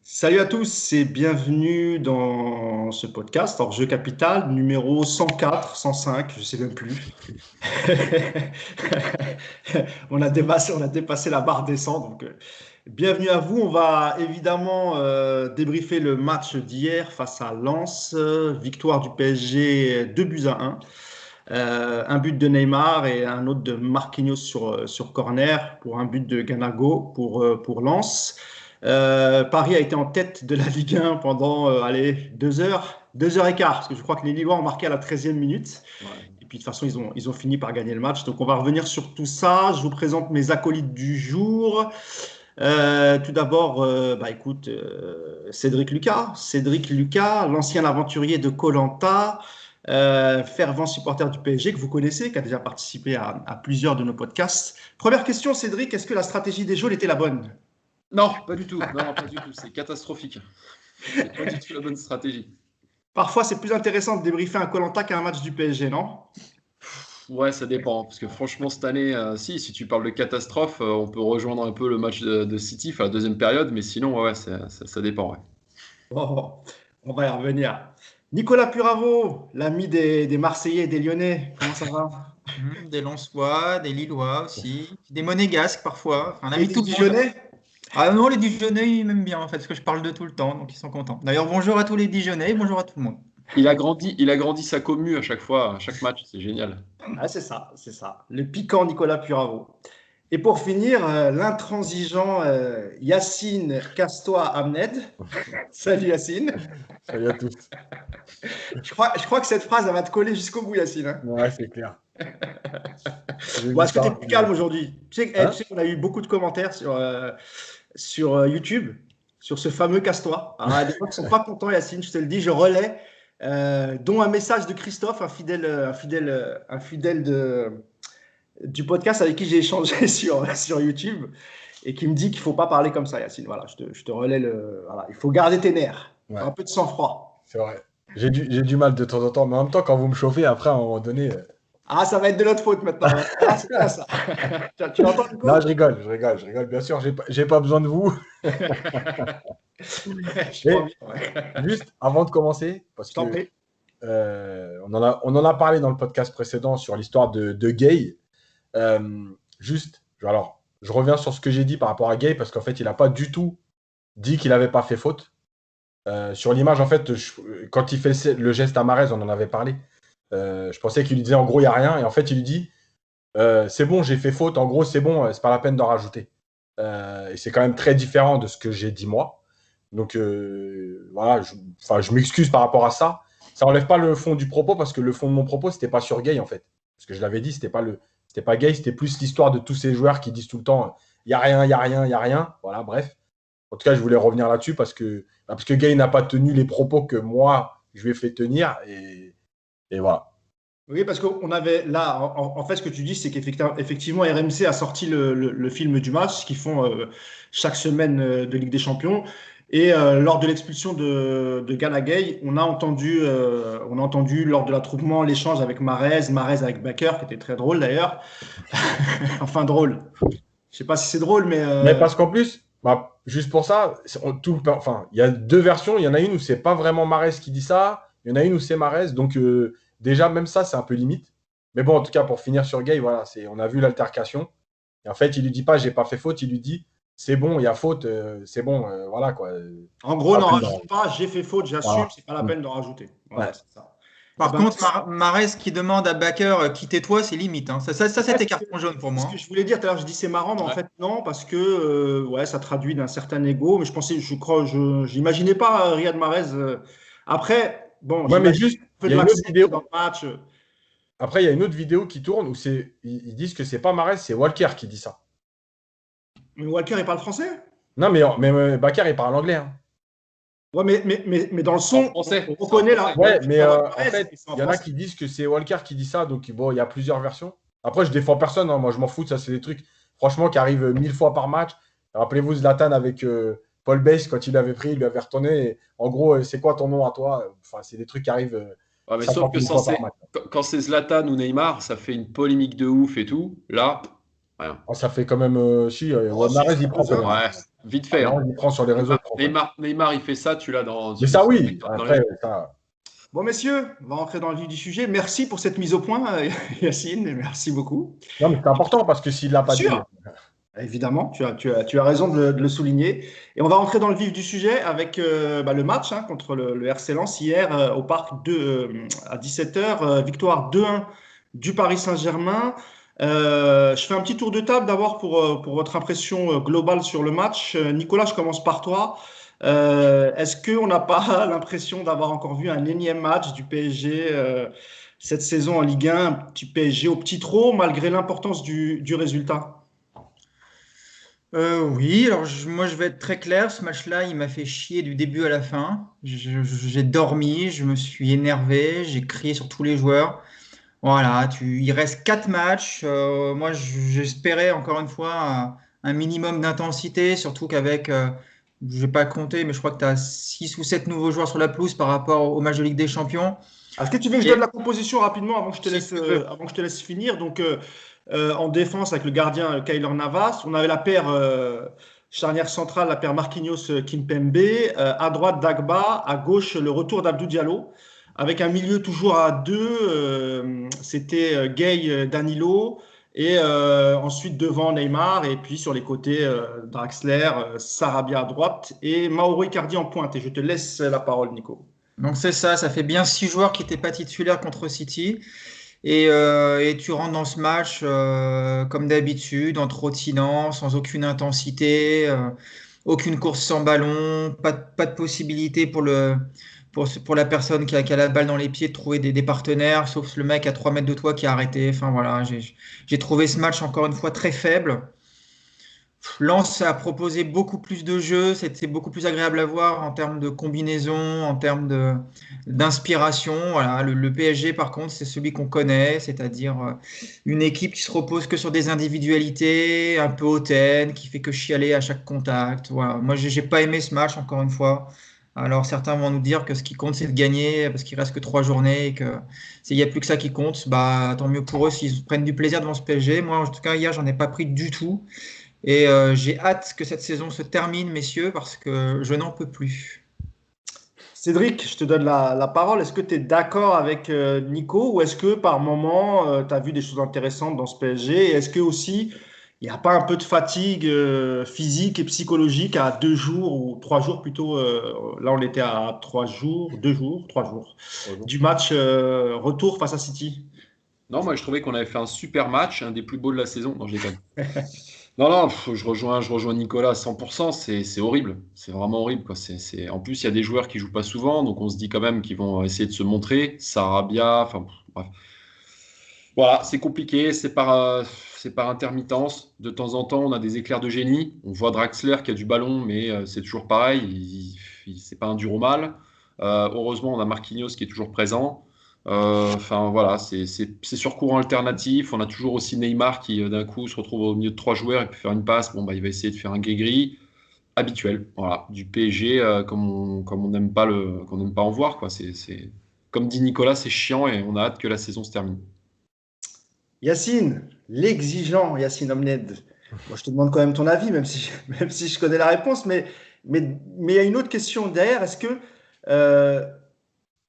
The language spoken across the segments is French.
Salut à tous et bienvenue dans ce podcast Hors-Jeu Capital numéro 104, 105, je ne sais même plus. On a dépassé la barre des 100, donc bienvenue à vous. On va évidemment débriefer le match d'hier face à Lens, victoire du PSG 2 buts à 1. Un but de Neymar et un autre de Marquinhos sur corner pour un but de Ganago pour Lens. Paris a été en tête de la Ligue 1 pendant 2 heures et quart, parce que je crois que les Lillois ont marqué à la 13e minute. Ouais. Et puis de toute façon, ils ont fini par gagner le match. Donc on va revenir sur tout ça. Je vous présente mes acolytes du jour. Tout d'abord, écoute, Cédric Lucas. Cédric Lucas, l'ancien aventurier de koh fervent supporter du PSG que vous connaissez, qui a déjà participé à plusieurs de nos podcasts. Première question, Cédric, est-ce que la stratégie des jaunes était la bonne? Non, pas du tout. Non, pas du tout. C'est catastrophique. C'est pas du tout la bonne stratégie. Parfois, c'est plus intéressant de débriefer un koh qu'un match du PSG, non? Ouais, ça dépend. Parce que franchement, cette année, si tu parles de catastrophe, on peut rejoindre un peu le match de City, enfin la deuxième période, mais sinon, ouais, ça dépend. Ouais. Bon, on va y revenir. Nicolas Puravo, l'ami des Marseillais et des Lyonnais, comment ça va? Des Lensois, des Lillois aussi, des Monégasques parfois. Enfin, on a Et mis des tout le monde. Dijonais? Ah non, les Dijonnais, ils m'aiment bien en fait, parce que je parle de tout le temps, donc ils sont contents. D'ailleurs, bonjour à tous les Dijonnais, bonjour à tout le monde. Il a grandi sa commu à chaque fois, à chaque match. C'est génial. Ah, c'est ça, c'est ça. Le piquant Nicolas Puravo. Et pour finir, l'intransigeant Yacine Castois Ahmed. Salut Yacine. Salut à tous. Je crois que cette phrase, elle va te coller jusqu'au bout, Yacine, hein. Ouais, c'est clair. Bon, est-ce que tu es plus calme aujourd'hui? Tu sais qu'on a eu beaucoup de commentaires sur YouTube, sur ce fameux Castois. Alors, il y a des gens qui ne sont pas contents, Yacine, je te le dis, je relais, dont un message de Christophe, un fidèle du podcast avec qui j'ai échangé sur YouTube, et qui me dit qu'il ne faut pas parler comme ça, Yacine. Voilà, je te relais voilà, il faut garder tes nerfs, Ouais. un peu de sang-froid. C'est vrai. J'ai du mal de temps en temps, mais en même temps, quand vous me chauffez, après, à un moment donné. Ah, ça va être de notre faute maintenant. Ah, c'est bien ça. Tu l'entends, Nico? Non, je rigole. Bien sûr, j'ai pas besoin de vous. Je crois bien, ouais. Juste avant de commencer, parce Je t'en que prie. on en a parlé dans le podcast précédent sur l'histoire de Gay. Alors, je reviens sur ce que j'ai dit par rapport à Gay, parce qu'en fait, il n'a pas du tout dit qu'il n'avait pas fait faute. Sur l'image, en fait, quand il fait le geste à Mahrez, on en avait parlé. Je pensais qu'il lui disait en gros, il n'y a rien. Et en fait, il lui dit c'est bon, j'ai fait faute. En gros, c'est bon, c'est pas la peine d'en rajouter. Et c'est quand même très différent de ce que j'ai dit moi. Donc, voilà, je m'excuse par rapport à ça. Ça n'enlève pas le fond du propos parce que le fond de mon propos, c'était pas sur Gay en fait. Parce que je l'avais dit, c'était pas Gay, c'était plus l'histoire de tous ces joueurs qui disent tout le temps il n'y a rien, il n'y a rien, il n'y a rien. Voilà, bref. En tout cas, je voulais revenir là-dessus parce que Gay n'a pas tenu les propos que moi, je lui ai fait tenir. Et voilà. Oui, parce qu'on avait là, en fait, ce que tu dis, c'est qu'effectivement, RMC a sorti le film du match, ce qu'ils font chaque semaine de Ligue des Champions. Et lors de l'expulsion de Gana Gueye, on a entendu lors de l'attroupement l'échange avec Mahrez avec Bakker, qui était très drôle d'ailleurs. Enfin, drôle. Je sais pas si c'est drôle, mais. Mais parce qu'en plus, juste pour ça, il y a deux versions. Il y en a une où c'est pas vraiment Mahrez qui dit ça. Il y en a une où c'est Mahrez. Donc, déjà, même ça, c'est un peu limite. Mais bon, en tout cas, pour finir sur Gay, voilà, on a vu l'altercation. Et en fait, il lui dit pas, j'ai pas fait faute. Il lui dit, c'est bon, il y a faute, c'est bon, voilà quoi. En gros, n'en rajoute pas, j'ai fait faute, j'assume, Voilà. c'est pas la peine d'en rajouter. Voilà, Ouais. c'est ça. Par contre, Mahrez qui demande à Bakker quittez-toi, c'est limite. Hein. Ça c'était carton jaune pour moi. Ce que je voulais dire tout à l'heure, je dis c'est marrant, mais en fait, non, parce que ça traduit d'un certain ego. Mais j'imaginais pas Riyad Mahrez. Après, bon, Ouais, mais juste, peu il y de a une autre vidéo. dans le match. Après, il y a une autre vidéo qui tourne où ils disent que c'est pas Mahrez, c'est Walker qui dit ça. Mais Walker, il parle français? Non, mais Bakker, il parle anglais. Hein. Ouais, mais dans le son, on reconnaît la. Ouais, mais en fait, il y en a qui disent que c'est Walker qui dit ça, donc bon, il y a plusieurs versions. Après, je défends personne, hein, moi je m'en fous, ça c'est des trucs, franchement, qui arrivent 1000 fois par match. Rappelez-vous Zlatan avec Paul Bass, quand il l'avait pris, il lui avait retourné. Et, en gros, c'est quoi ton nom à toi? Enfin, c'est des trucs qui arrivent. Ouais, mais sauf que quand c'est Zlatan ou Neymar, ça fait une polémique de ouf et tout. Là, rien. Oh, ça fait quand même. Mahrez, il prend quand même. Ouais. Vite fait. Non, Hein. il prend sur les réseaux. Neymar, il fait ça, tu l'as dans. Mais ça, oui. Après, ça. Bon, messieurs, on va rentrer dans le vif du sujet. Merci pour cette mise au point, Yacine. Merci beaucoup. Non, mais c'est important parce que s'il ne l'a Bien pas dit. sûr. Évidemment, tu as raison de le souligner. Et on va rentrer dans le vif du sujet avec le match contre le RC Lens hier au parc à 17h. Victoire 2-1 du Paris Saint-Germain. Je fais un petit tour de table d'abord pour votre impression globale sur le match. Nicolas, je commence par toi. Est-ce qu'on n'a pas l'impression d'avoir encore vu un énième match du PSG cette saison en Ligue 1, un petit PSG au petit trot, malgré l'importance du résultat? Oui, alors moi je vais être très clair, ce match-là, il m'a fait chier du début à la fin. J'ai dormi, je me suis énervé, j'ai crié sur tous les joueurs. Voilà, il reste 4 matchs. Moi, j'espérais encore une fois un minimum d'intensité, surtout qu'avec, je vais pas compter, mais je crois que tu as 6 ou 7 nouveaux joueurs sur la pelouse par rapport au match de Ligue des Champions. Est-ce que tu veux que je donne Et la composition rapidement avant que je te si laisse, tu veux. finir? Donc, en défense, avec le gardien Keylor Navas, on avait la paire charnière centrale, la paire Marquinhos-Kimpembe. À droite, Dagba. À gauche, le retour d'Abdou Diallo. Avec un milieu toujours à deux. C'était Gay Danilo. Et ensuite, devant Neymar. Et puis, sur les côtés, Draxler, Sarabia à droite. Et Mauro Icardi en pointe. Et je te laisse la parole, Nico. Donc c'est ça, ça fait bien 6 joueurs qui n'étaient pas titulaires contre City. Et tu rentres dans ce match comme d'habitude, en trottinant, sans aucune intensité, aucune course sans ballon, pas de possibilité pour la personne qui a la balle dans les pieds de trouver des partenaires, sauf le mec à 3 mètres de toi qui a arrêté. Enfin voilà, j'ai trouvé ce match encore une fois très faible. Lens a proposé beaucoup plus de jeux, c'était beaucoup plus agréable à voir en termes de combinaison, en termes d'inspiration. Voilà, le PSG, par contre, c'est celui qu'on connaît, c'est-à-dire une équipe qui se repose que sur des individualités, un peu hautaines, qui fait que chialer à chaque contact. Voilà. Moi, j'ai pas aimé ce match, encore une fois. Alors, certains vont nous dire que ce qui compte, c'est de gagner, parce qu'il reste que 3 journées et que il n'y a plus que ça qui compte. Bah, tant mieux pour eux s'ils prennent du plaisir devant ce PSG. Moi, en tout cas, hier, j'en ai pas pris du tout. Et j'ai hâte que cette saison se termine, messieurs, parce que je n'en peux plus. Cédric, je te donne la parole. Est-ce que tu es d'accord avec Nico ou est-ce que par moment, tu as vu des choses intéressantes dans ce PSG? Et est-ce que aussi, il n'y a pas un peu de fatigue physique et psychologique à 2 jours ou 3 jours plutôt? Là, on était à 3 jours, 2 jours, 3 jours du match retour face à City. Non, moi je trouvais qu'on avait fait un super match, un des plus beaux de la saison. Non, je déconne. Non, non, je rejoins Nicolas à 100%, c'est horrible. C'est vraiment horrible, quoi. En plus, il y a des joueurs qui jouent pas souvent, donc on se dit quand même qu'ils vont essayer de se montrer. Sarabia, enfin, bref. Voilà, c'est compliqué, c'est par intermittence. De temps en temps, on a des éclairs de génie. On voit Draxler qui a du ballon, mais c'est toujours pareil, c'est pas un dur au mal. Heureusement, on a Marquinhos qui est toujours présent. Enfin voilà, c'est sur courant alternatif. On a toujours aussi Neymar qui d'un coup se retrouve au milieu de 3 joueurs et peut faire une passe. Bon, bah, il va essayer de faire un gris-gris habituel. Voilà, du PSG comme on n'aime pas qu'on n'aime pas en voir, quoi. Comme dit Nicolas, c'est chiant et on a hâte que la saison se termine. Yacine, l'exigeant Yacine Omned. Moi, je te demande quand même ton avis, même si je connais la réponse, mais il y a une autre question derrière. Est-ce que euh,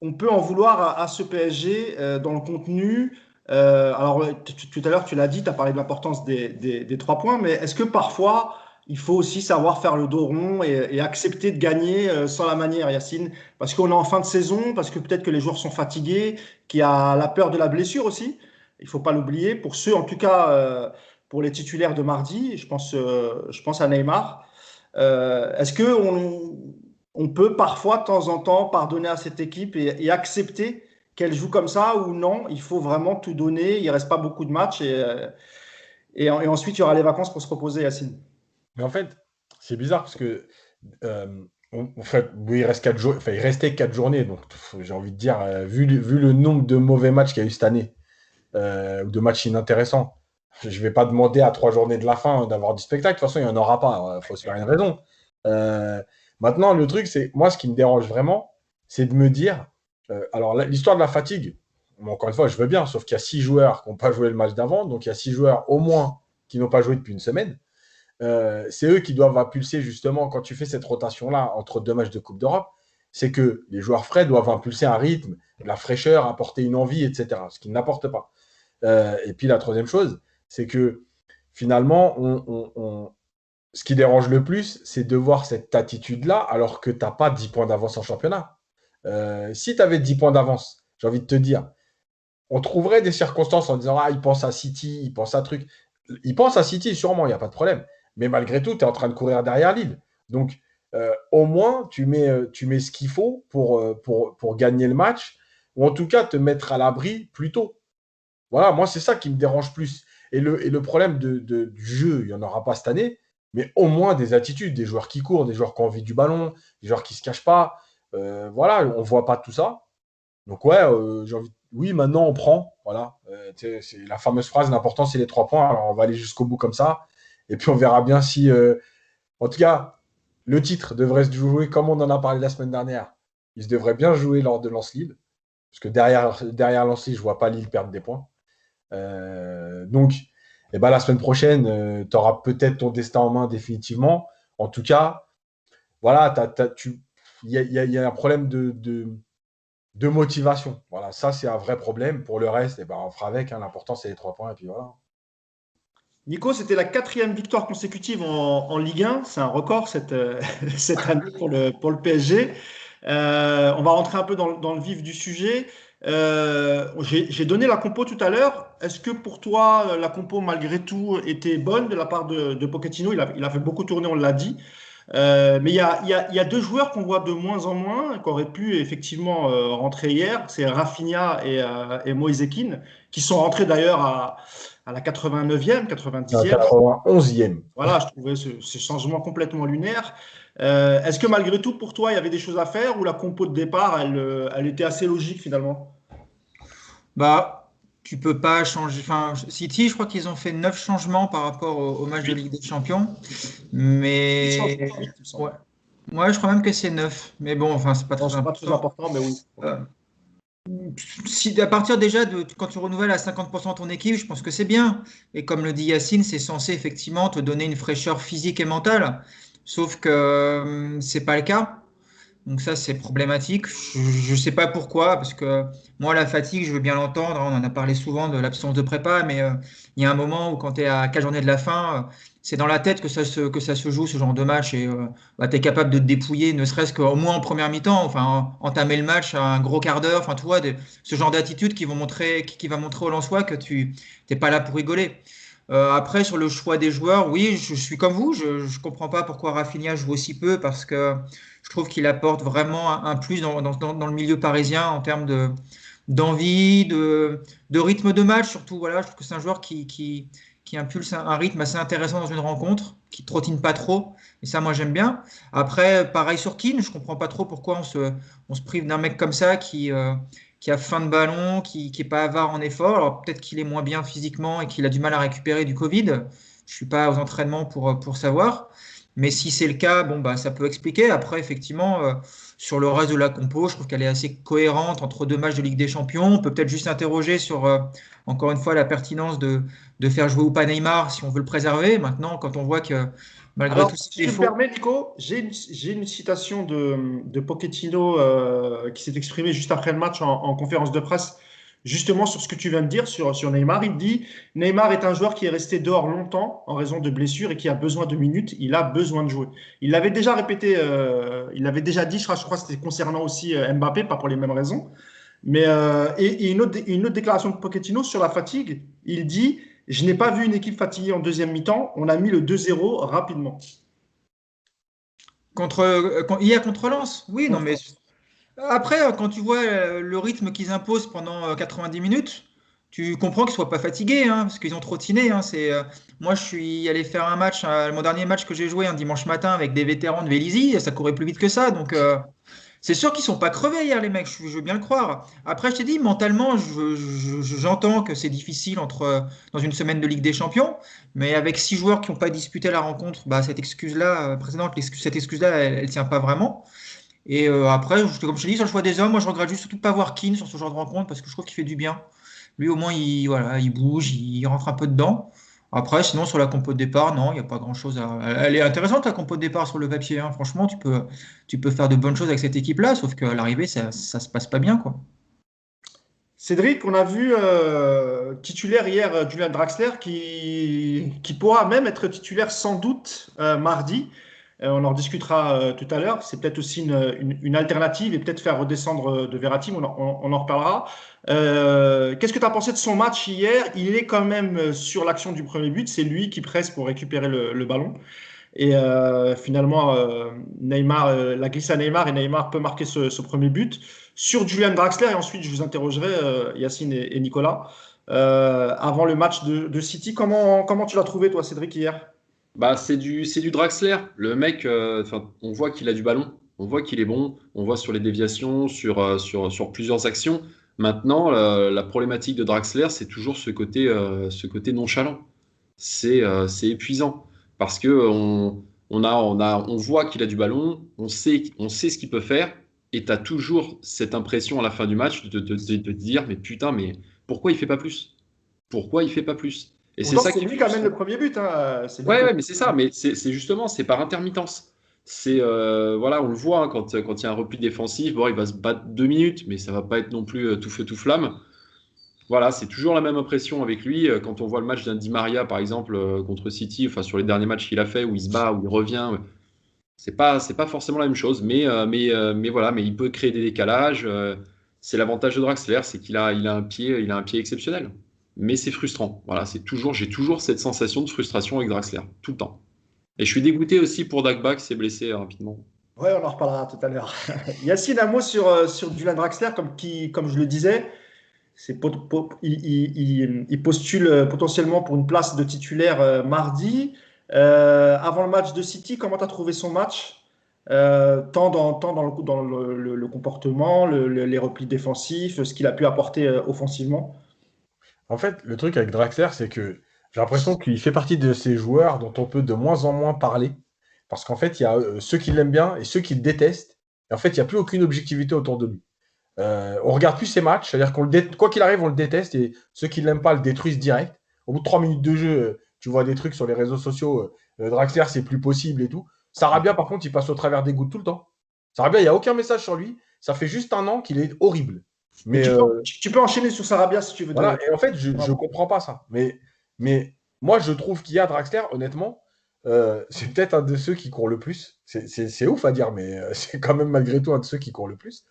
on peut en vouloir à ce PSG dans le contenu? Alors, tout à l'heure, tu l'as dit, tu as parlé de l'importance des 3 points, mais est-ce que parfois, il faut aussi savoir faire le dos rond et accepter de gagner sans la manière, Yacine? Parce qu'on est en fin de saison, parce que peut-être que les joueurs sont fatigués, qu'il y a la peur de la blessure aussi. Il ne faut pas l'oublier. Pour ceux, en tout cas, pour les titulaires de mardi, je pense à Neymar. Est-ce qu'on peut parfois, de temps en temps, pardonner à cette équipe et accepter qu'elle joue comme ça ou non? Il faut vraiment tout donner. Il ne reste pas beaucoup de matchs et ensuite, il y aura les vacances pour se reposer, Yacine. Mais en fait, c'est bizarre parce que en fait, oui, il restait 4 journées, donc j'ai envie de dire, vu le nombre de mauvais matchs qu'il y a eu cette année, ou de matchs inintéressants, je ne vais pas demander à 3 journées de la fin d'avoir du spectacle. De toute façon, il n'y en aura pas. Il faut se faire une raison. Euh, Maintenant, le truc, c'est moi, ce qui me dérange vraiment, c'est de me dire, alors l'histoire de la fatigue, bon, encore une fois, je veux bien, sauf qu'il y a 6 joueurs qui n'ont pas joué le match d'avant, donc il y a 6 joueurs au moins qui n'ont pas joué depuis une semaine. c'est eux qui doivent impulser justement quand tu fais cette rotation-là entre 2 matchs de Coupe d'Europe. C'est que les joueurs frais doivent impulser un rythme, de la fraîcheur, apporter une envie, etc. Ce qu'ils n'apportent pas. Et puis la troisième chose, c'est que finalement, ce qui dérange le plus, c'est de voir cette attitude-là alors que tu n'as pas 10 points d'avance en championnat. Si tu avais 10 points d'avance, j'ai envie de te dire, on trouverait des circonstances en disant « Ah, il pense à City, il pense à truc. » Il pense à City, sûrement, il n'y a pas de problème. Mais malgré tout, tu es en train de courir derrière Lille. Donc, au moins, tu mets ce qu'il faut pour gagner le match, ou en tout cas te mettre à l'abri plus tôt. Voilà, moi, c'est ça qui me dérange plus. Et le problème du jeu, il n'y en aura pas cette année, mais au moins des attitudes, des joueurs qui courent, des joueurs qui ont envie du ballon, des joueurs qui ne se cachent pas. Voilà, on ne voit pas tout ça. Donc, ouais, oui, maintenant, on prend. Voilà, c'est la fameuse phrase, l'important, c'est les 3 points. Alors, on va aller jusqu'au bout comme ça. Et puis, on verra bien si... en tout cas, le titre devrait se jouer comme on en a parlé la semaine dernière. Il se devrait bien jouer lors de Lens-Lille. Parce que derrière Lens-Lille, je ne vois pas Lille perdre des points. Donc, la semaine prochaine, tu auras peut-être ton destin en main définitivement. En tout cas, voilà, il y a un problème de motivation. Voilà, ça, c'est un vrai problème. Pour le reste, on fera avec. L'important, c'est les 3 points. Et puis voilà. Nico, c'était la 4e victoire consécutive en Ligue 1. C'est un record cette année pour le PSG. On va rentrer un peu dans le vif du sujet. J'ai donné la compo tout à l'heure. Est-ce que pour toi, la compo, malgré tout, était bonne de la part de Pochettino? Il a fait beaucoup tourner, on l'a dit. Mais il y a 2 joueurs qu'on voit de moins en moins, qui auraient pu effectivement rentrer hier. C'est Rafinha et Moise Kean, qui sont rentrés d'ailleurs à la 89e, 90e. 91e. Voilà, je trouvais ce changement complètement lunaire. Est-ce que malgré tout, pour toi, il y avait des choses à faire ou la compo de départ, elle était assez logique finalement? Bah, tu peux pas changer. Enfin, City, je crois qu'ils ont fait 9 changements par rapport au match de Ligue des Champions. Mais ouais. Moi, je crois même que c'est 9. Mais bon, enfin, c'est pas Non, très c'est pas très important, mais oui. Si à partir déjà quand tu renouvelles à 50% ton équipe, je pense que c'est bien. Et comme le dit Yacine, c'est censé effectivement te donner une fraîcheur physique et mentale. Sauf que c'est pas le cas. Donc ça, c'est problématique. Je ne sais pas pourquoi, parce que moi, la fatigue, je veux bien l'entendre. On en a parlé souvent de l'absence de prépa, mais il y a un moment où quand tu es à 4 journées de la fin, c'est dans la tête que ça se joue, ce genre de match, et tu es capable de te dépouiller, ne serait-ce qu'au moins en première mi-temps, enfin, entamer le match à un gros quart d'heure, enfin, tu vois, ce genre d'attitude qui va montrer aux Lensois que tu n'es pas là pour rigoler. Après, sur le choix des joueurs, oui, je suis comme vous. Je ne comprends pas pourquoi Rafinha joue aussi peu parce que je trouve qu'il apporte vraiment un plus dans le milieu parisien en termes d'envie, de rythme de match. Surtout, voilà, je trouve que c'est un joueur qui impulse un rythme assez intéressant dans une rencontre, qui trottine pas trop. Et ça, moi, j'aime bien. Après, pareil sur Keane, je comprends pas trop pourquoi on se prive d'un mec comme ça qui a faim de ballon, qui n'est pas avare en effort. Alors peut-être qu'il est moins bien physiquement et qu'il a du mal à récupérer du Covid. Je ne suis pas aux entraînements pour savoir. Mais si c'est le cas, bon, bah, ça peut expliquer. Après, effectivement, sur le reste de la compo, je trouve qu'elle est assez cohérente entre 2 matchs de Ligue des Champions. On peut peut-être juste s'interroger sur, encore une fois, la pertinence de faire jouer ou pas Neymar si on veut le préserver. Maintenant, quand on voit que malgré tous Si ces tu me défauts... permets, Nico, j'ai une citation de Pochettino qui s'est exprimé juste après le match en conférence de presse, justement sur ce que tu viens de dire sur Neymar. Il dit Neymar est un joueur qui est resté dehors longtemps en raison de blessures et qui a besoin de minutes. Il a besoin de jouer. Il l'avait déjà répété, il l'avait déjà dit, je crois que c'était concernant aussi Mbappé, pas pour les mêmes raisons. Mais, et une autre déclaration de Pochettino sur la fatigue, il dit je n'ai pas vu une équipe fatiguée en deuxième mi-temps, on a mis le 2-0 rapidement. Hier contre Lens, oui, non, mais après, quand tu vois le rythme qu'ils imposent pendant 90 minutes, tu comprends qu'ils ne soient pas fatigués, hein, parce qu'ils ont trottiné. Hein, moi, je suis allé faire un match, mon dernier match que j'ai joué un dimanche matin avec des vétérans de Vélizy, ça courait plus vite que ça. Donc, c'est sûr qu'ils sont pas crevés hier, les mecs, je veux bien le croire. Après, je t'ai dit, mentalement, j'entends que c'est difficile dans une semaine de Ligue des Champions, mais avec 6 joueurs qui n'ont pas disputé la rencontre, bah, cette excuse-là, cette excuse-là, elle tient pas vraiment. Et après, comme je te dis, sur le choix des hommes, moi je regrette juste surtout de ne pas voir Keane sur ce genre de rencontre parce que je trouve qu'il fait du bien. Lui, au moins, voilà, il bouge, il rentre un peu dedans. Après, sinon, sur la compo de départ, non, il n'y a pas grand-chose à. Elle est intéressante, la compo de départ sur le papier, hein. Franchement, tu peux faire de bonnes choses avec cette équipe-là, sauf qu'à l'arrivée, ça se passe pas bien, quoi. Cédric, on a vu titulaire hier Julian Draxler qui pourra même être titulaire sans doute mardi. On en rediscutera tout à l'heure. C'est peut-être aussi une alternative et peut-être faire redescendre de Verratti. On en reparlera. Qu'est-ce que tu as pensé de son match hier? Il est quand même sur l'action du premier but. C'est lui qui presse pour récupérer le ballon. Et finalement, Neymar, la glisse à Neymar et Neymar peut marquer ce premier but. Sur Julian Draxler, et ensuite je vous interrogerai, Yacine et Nicolas, avant le match de City. Comment tu l'as trouvé, toi, Cédric, hier? Bah, c'est du Draxler. Le mec, on voit qu'il a du ballon, on voit qu'il est bon, on voit sur les déviations, sur plusieurs actions. Maintenant, la problématique de Draxler, c'est toujours ce côté nonchalant. C'est épuisant parce que on voit qu'il a du ballon, on sait ce qu'il peut faire, et tu as toujours cette impression à la fin du match de te dire, mais putain, mais pourquoi il fait pas plus? Pourquoi il fait pas plus? Et c'est Pourtant, ça c'est qui est lui qui amène frustrant. le premier but, hein. C'est lui Ouais, qui... ouais, mais c'est ça, mais c'est justement, c'est par intermittence. Voilà, on le voit hein, quand il y a un repli défensif, bon, il va se battre 2 minutes, mais ça va pas être non plus tout feu tout flamme. Voilà, c'est toujours la même impression avec lui. Quand on voit le match d'un Di Maria, par exemple, contre City, enfin sur les derniers matchs qu'il a fait, où il se bat, où il revient, c'est pas forcément la même chose. Mais voilà, mais il peut créer des décalages. C'est l'avantage de Draxler, c'est qu'il a un pied exceptionnel. Mais c'est frustrant. Voilà, j'ai toujours cette sensation de frustration avec Draxler, tout le temps. Et je suis dégoûté aussi pour Dagba qui s'est blessé rapidement. Ouais, on en reparlera tout à l'heure. Yacine, un mot sur Julian Draxler, comme je le disais. Il postule potentiellement pour une place de titulaire mardi. Avant le match de City, comment tu as trouvé son match? Tant dans le comportement, les replis défensifs, ce qu'il a pu apporter offensivement. En fait, le truc avec Draxler, c'est que j'ai l'impression qu'il fait partie de ces joueurs dont on peut de moins en moins parler. Parce qu'en fait, il y a ceux qui l'aiment bien et ceux qui le détestent. Et en fait, il n'y a plus aucune objectivité autour de lui. On regarde plus ses matchs, c'est-à-dire quoi qu'il arrive, on le déteste et ceux qui ne l'aiment pas le détruisent direct. Au bout de 3 minutes de jeu, tu vois des trucs sur les réseaux sociaux, Draxler, c'est plus possible et tout. Sarabia, par contre, il passe au travers des gouttes tout le temps. Sarabia, il n'y a aucun message sur lui. Ça fait juste un an qu'il est horrible. Mais Mais tu peux enchaîner sur Sarabia si tu veux. voilà, et en fait, je ne comprends pas ça. Mais moi, je trouve qu'il y a Draxler, honnêtement, c'est peut-être un de ceux qui court le plus. C'est ouf à dire, mais c'est quand même malgré tout un de ceux qui court le plus.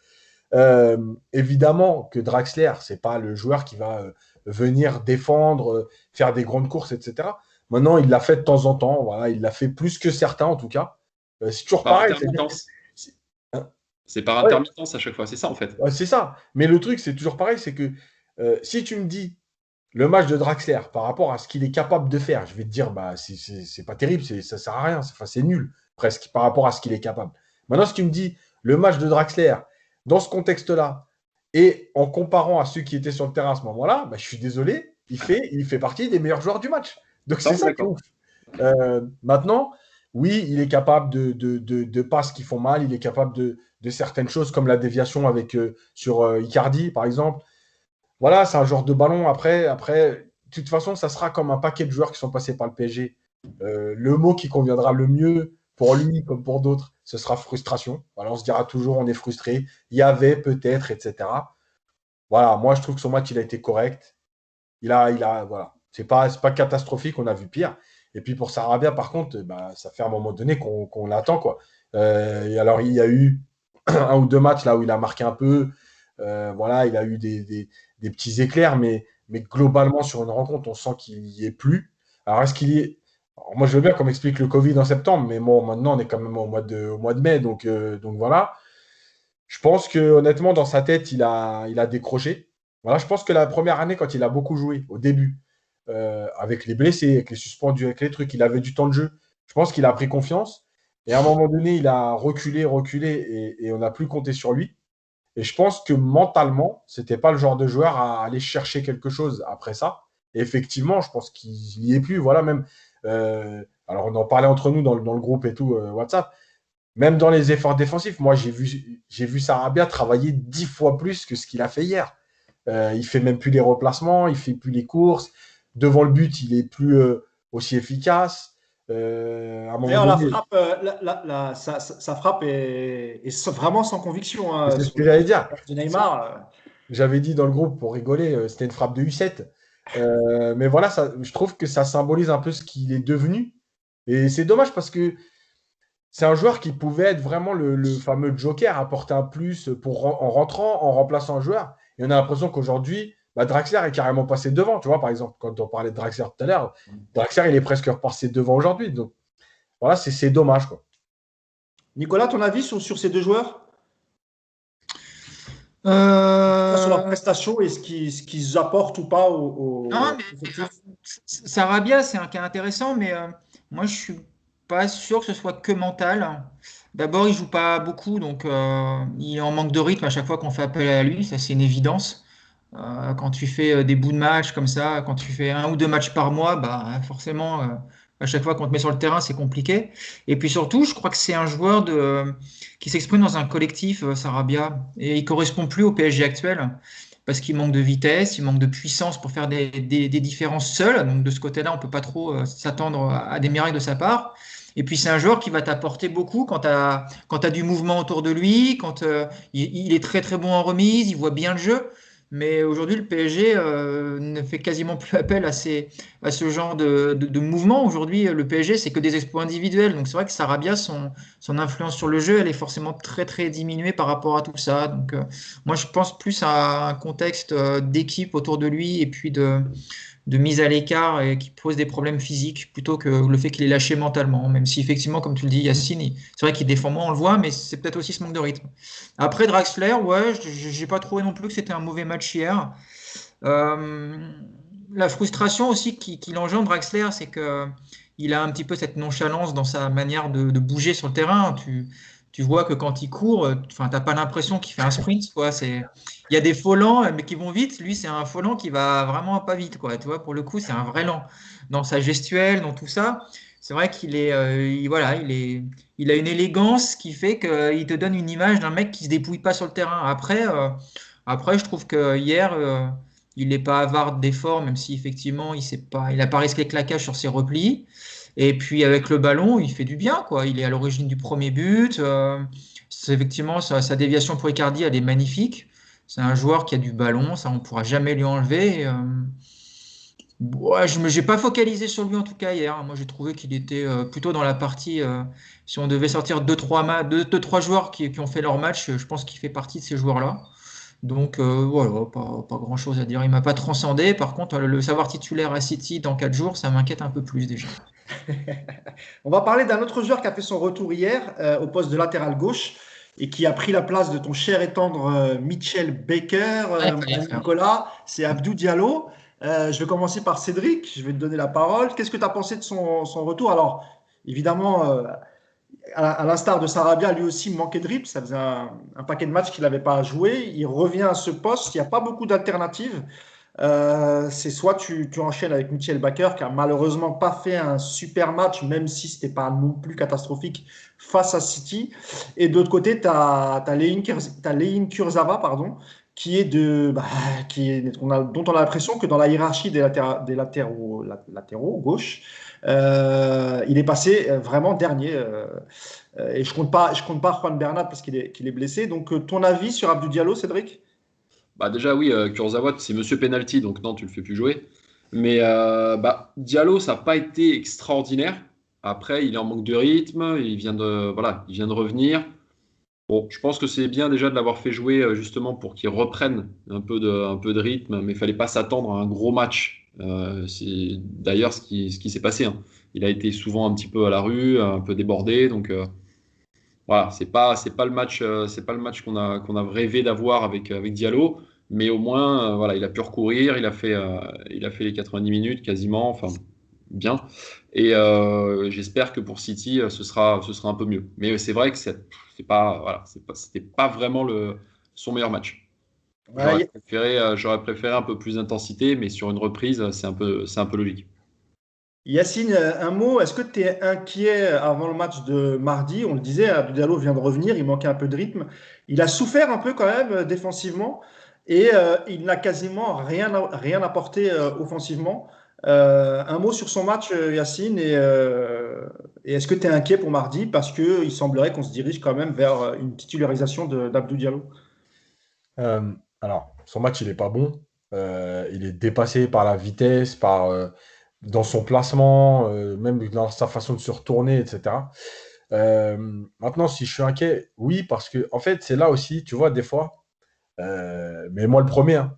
Évidemment que Draxler, c'est pas le joueur qui va venir défendre, faire des grandes courses, etc. Maintenant, il l'a fait de temps en temps. Voilà, il l'a fait plus que certains, en tout cas. C'est toujours Par pareil. intermittence. Hein, C'est par ouais, intermittence à chaque fois, c'est ça en fait. ouais, c'est ça. Mais le truc, c'est toujours pareil, c'est que si tu me dis le match de Draxler par rapport à ce qu'il est capable de faire, je vais te dire, bah, c'est pas terrible, ça sert à rien, c'est nul, presque, par rapport à ce qu'il est capable. Maintenant, si tu me dis le match de Draxler dans ce contexte-là, et en comparant à ceux qui étaient sur le terrain à ce moment-là, bah, je suis désolé, il fait partie des meilleurs joueurs du match. Donc Ça, c'est on est ça qui est d'accord. ouf. Maintenant, oui, il est capable de passes qui font mal, il est capable de certaines choses comme la déviation sur Icardi, par exemple. Voilà, c'est un genre de ballon. Après, de toute façon, ça sera comme un paquet de joueurs qui sont passés par le PSG. Le mot qui conviendra le mieux pour lui comme pour d'autres, ce sera frustration. Voilà, on se dira toujours on est frustré. Il y avait peut-être, etc. Voilà, moi je trouve que son match il a été correct. Voilà, c'est pas catastrophique. On a vu pire. Et puis pour Sarabia, par contre, bah, ça fait un moment donné qu'on l'attend quoi. Et alors il y a eu un ou deux matchs là où il a marqué un peu. Voilà, il a eu des petits éclairs, mais globalement, sur une rencontre, on sent qu'il n'y est plus. Alors, est-ce qu'il y est. Alors, moi, je veux bien qu'on m'explique le Covid en septembre, mais bon, maintenant, on est quand même au mois de mai, donc voilà. Je pense que honnêtement, dans sa tête, il a décroché. Voilà, je pense que la première année, quand il a beaucoup joué, au début, avec les blessés, avec les suspendus, avec les trucs, il avait du temps de jeu. Je pense qu'il a pris confiance. Et à un moment donné, il a reculé, reculé, et on n'a plus compté sur lui. Et je pense que mentalement, c'était pas le genre de joueur à aller chercher quelque chose après ça. Et effectivement, je pense qu'il n'y est plus. Voilà, même. Alors, on en parlait entre nous dans le groupe et tout, WhatsApp. Même dans les efforts défensifs, moi, j'ai vu Sarabia travailler 10 fois plus que ce qu'il a fait hier. Il fait même plus les replacements, il fait plus les courses. Devant le but, il est plus. aussi efficace. À un moment D'ailleurs, la donné, frappe, sa frappe est vraiment sans conviction c'est ce sur que le j'allais dire. match de Neymar. J'avais dit dans le groupe pour rigoler, c'était une frappe de U7. Mais voilà, je trouve que ça symbolise un peu ce qu'il est devenu. Et c'est dommage parce que c'est un joueur qui pouvait être vraiment le fameux joker, apporter un plus en rentrant, en remplaçant un joueur. Et on a l'impression qu'aujourd'hui, Draxler est carrément passé devant. Tu vois, par exemple, quand on parlait de Draxler tout à l'heure, Draxler, il est presque passé devant aujourd'hui. Donc voilà, c'est dommage, quoi. Nicolas, ton avis sur ces deux joueurs? Sur leur Euh, prestation et ce qu'ils apportent ou pas non, au mais effectif? Sarabia, c'est un cas intéressant, mais moi, je suis pas sûr que ce soit que mental. D'abord, il joue pas beaucoup, donc il est en manque de rythme à chaque fois qu'on fait appel à lui, ça c'est une évidence. Quand tu fais des bouts de match comme ça, quand tu fais 1 ou 2 matchs par mois, bah forcément, à chaque fois qu'on te met sur le terrain, c'est compliqué. Et puis surtout, je crois que c'est un joueur qui s'exprime dans un collectif, Sarabia, et il correspond plus au PSG actuel parce qu'il manque de vitesse, il manque de puissance pour faire des différences seul. Donc de ce côté-là, on peut pas trop s'attendre à des miracles de sa part. Et puis c'est un joueur qui va t'apporter beaucoup quand tu as du mouvement autour de lui, quand il est très très bon en remise, il voit bien le jeu. Mais aujourd'hui, le PSG ne fait quasiment plus appel à ce genre de mouvement. Aujourd'hui, le PSG, c'est que des exploits individuels. Donc c'est vrai que Sarabia, son influence sur le jeu, elle est forcément très très diminuée par rapport à tout ça. Donc moi, je pense plus à un contexte d'équipe autour de lui et puis de mise à l'écart et qui pose des problèmes physiques plutôt que le fait qu'il est lâché mentalement. Même si effectivement, comme tu le dis, Yacine, c'est vrai qu'il défend moins, on le voit, mais c'est peut-être aussi ce manque de rythme. Après, Draxler, ouais, j'ai pas trouvé non plus que c'était un mauvais match hier. Euh, la frustration aussi qu'il engendre, Draxler, c'est que il a un petit peu cette nonchalance dans sa manière de bouger sur le terrain. Tu vois que quand il court, enfin, t'as pas l'impression qu'il fait un sprint, quoi. Il y a des faux lents, mais qui vont vite. Lui, c'est un faux lent qui va vraiment pas vite, quoi. Tu vois, pour le coup, c'est un vrai lent dans sa gestuelle, dans tout ça. C'est vrai qu'il est, voilà, il a une élégance qui fait qu'il te donne une image d'un mec qui se dépouille pas sur le terrain. Après, je trouve que hier, il n'est pas avare d'efforts, même si effectivement, il n'a pas risqué le claquage sur ses replis. Et puis avec le ballon, il fait du bien, quoi. Il est à l'origine du premier but. Effectivement, sa déviation pour Icardi, elle est magnifique. C'est un joueur qui a du ballon, ça on ne pourra jamais lui enlever. Ouais, je n'ai pas focalisé sur lui en tout cas hier. Moi, j'ai trouvé qu'il était plutôt dans la partie. Si on devait sortir deux, trois joueurs qui ont fait leur match, je pense qu'il fait partie de ces joueurs-là. Donc voilà, pas grand-chose à dire. Il m'a pas transcendé. Par contre, le savoir titulaire à City dans 4 jours, ça m'inquiète un peu plus déjà. On va parler d'un autre joueur qui a fait son retour hier au poste de latéral gauche et qui a pris la place de ton cher et tendre Mitchell Baker, Ouais, mon fallait le ami faire. Nicolas. C'est Abdou Diallo. Je vais commencer par Cédric. Je vais te donner la parole. Qu'est-ce que tu as pensé de son retour? Alors, évidemment, à l'instar de Sarabia, lui aussi manquait de rythme. Ça faisait un paquet de matchs qu'il n'avait pas joué. Il revient à ce poste. Il n'y a pas beaucoup d'alternatives. C'est soit tu enchaînes avec Mitchell Baker qui a malheureusement pas fait un super match, même si c'était pas non plus catastrophique face à City. Et de l'autre côté, tu as Layine Kurzawa, pardon, qui est dont on a l'impression que dans la hiérarchie des latéraux gauche, il est passé vraiment dernier. Et je compte pas Juan Bernat parce qu'il est blessé. Donc, ton avis sur Abdou Diallo, Cédric? Bah déjà oui, Kurzawa, c'est Monsieur Penalty, donc non, tu le fais plus jouer. Mais Diallo, ça n'a pas été extraordinaire. Après, il est en manque de rythme, il vient de revenir. Bon, je pense que c'est bien déjà de l'avoir fait jouer justement pour qu'il reprenne un peu de rythme, mais il fallait pas s'attendre à un gros match. C'est d'ailleurs ce qui s'est passé, hein. Il a été souvent un petit peu à la rue, un peu débordé, donc voilà, c'est pas le match, c'est pas le match qu'on a rêvé d'avoir avec Diallo, mais au moins voilà, il a pu recourir, il a fait les 90 minutes quasiment, enfin bien. Et j'espère que pour City, ce sera un peu mieux. Mais c'est vrai que c'est pas, voilà, c'était pas vraiment son meilleur match. Ouais, J'aurais préféré un peu plus d'intensité, mais sur une reprise, c'est un peu logique. Yacine, un mot, est-ce que tu es inquiet avant le match de mardi? On le disait, Abdou Diallo vient de revenir, il manquait un peu de rythme. Il a souffert un peu quand même défensivement et il n'a quasiment rien apporté offensivement. Un mot sur son match, Yacine, et est-ce que tu es inquiet pour mardi? Parce qu'il semblerait qu'on se dirige quand même vers une titularisation d'Abdou Diallo. Alors, son match, il est pas bon. Il est dépassé par la vitesse, dans son placement, même dans sa façon de se retourner, etc. Maintenant, si je suis inquiet, oui, parce que en fait, c'est là aussi, tu vois, des fois, mais moi le premier, hein.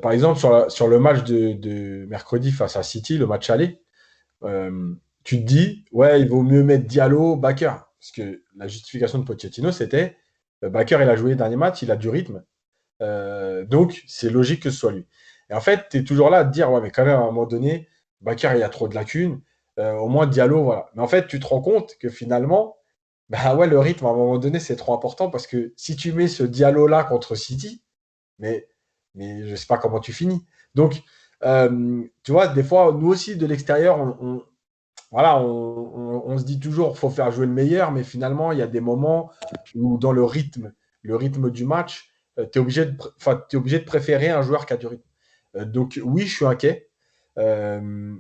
Par exemple, sur le match de mercredi face à City, le match aller, tu te dis, ouais, il vaut mieux mettre Diallo, Bakker. Parce que la justification de Pochettino, c'était, Bakker, il a joué le dernier match, il a du rythme. Donc, c'est logique que ce soit lui. Et en fait, tu es toujours là à te dire, ouais, mais quand même, à un moment donné, Bakker, il y a trop de lacunes. Au moins, Diallo, voilà. Mais en fait, tu te rends compte que finalement, bah ouais, le rythme, à un moment donné, c'est trop important parce que si tu mets ce Diallo-là contre City, mais, mais je ne sais pas comment tu finis. Donc, tu vois, des fois, nous aussi, de l'extérieur, voilà, on se dit toujours qu'il faut faire jouer le meilleur, mais finalement, il y a des moments où dans le rythme du match, tu es t'es obligé de préférer un joueur qui a du rythme. Donc oui, je suis inquiet. Euh,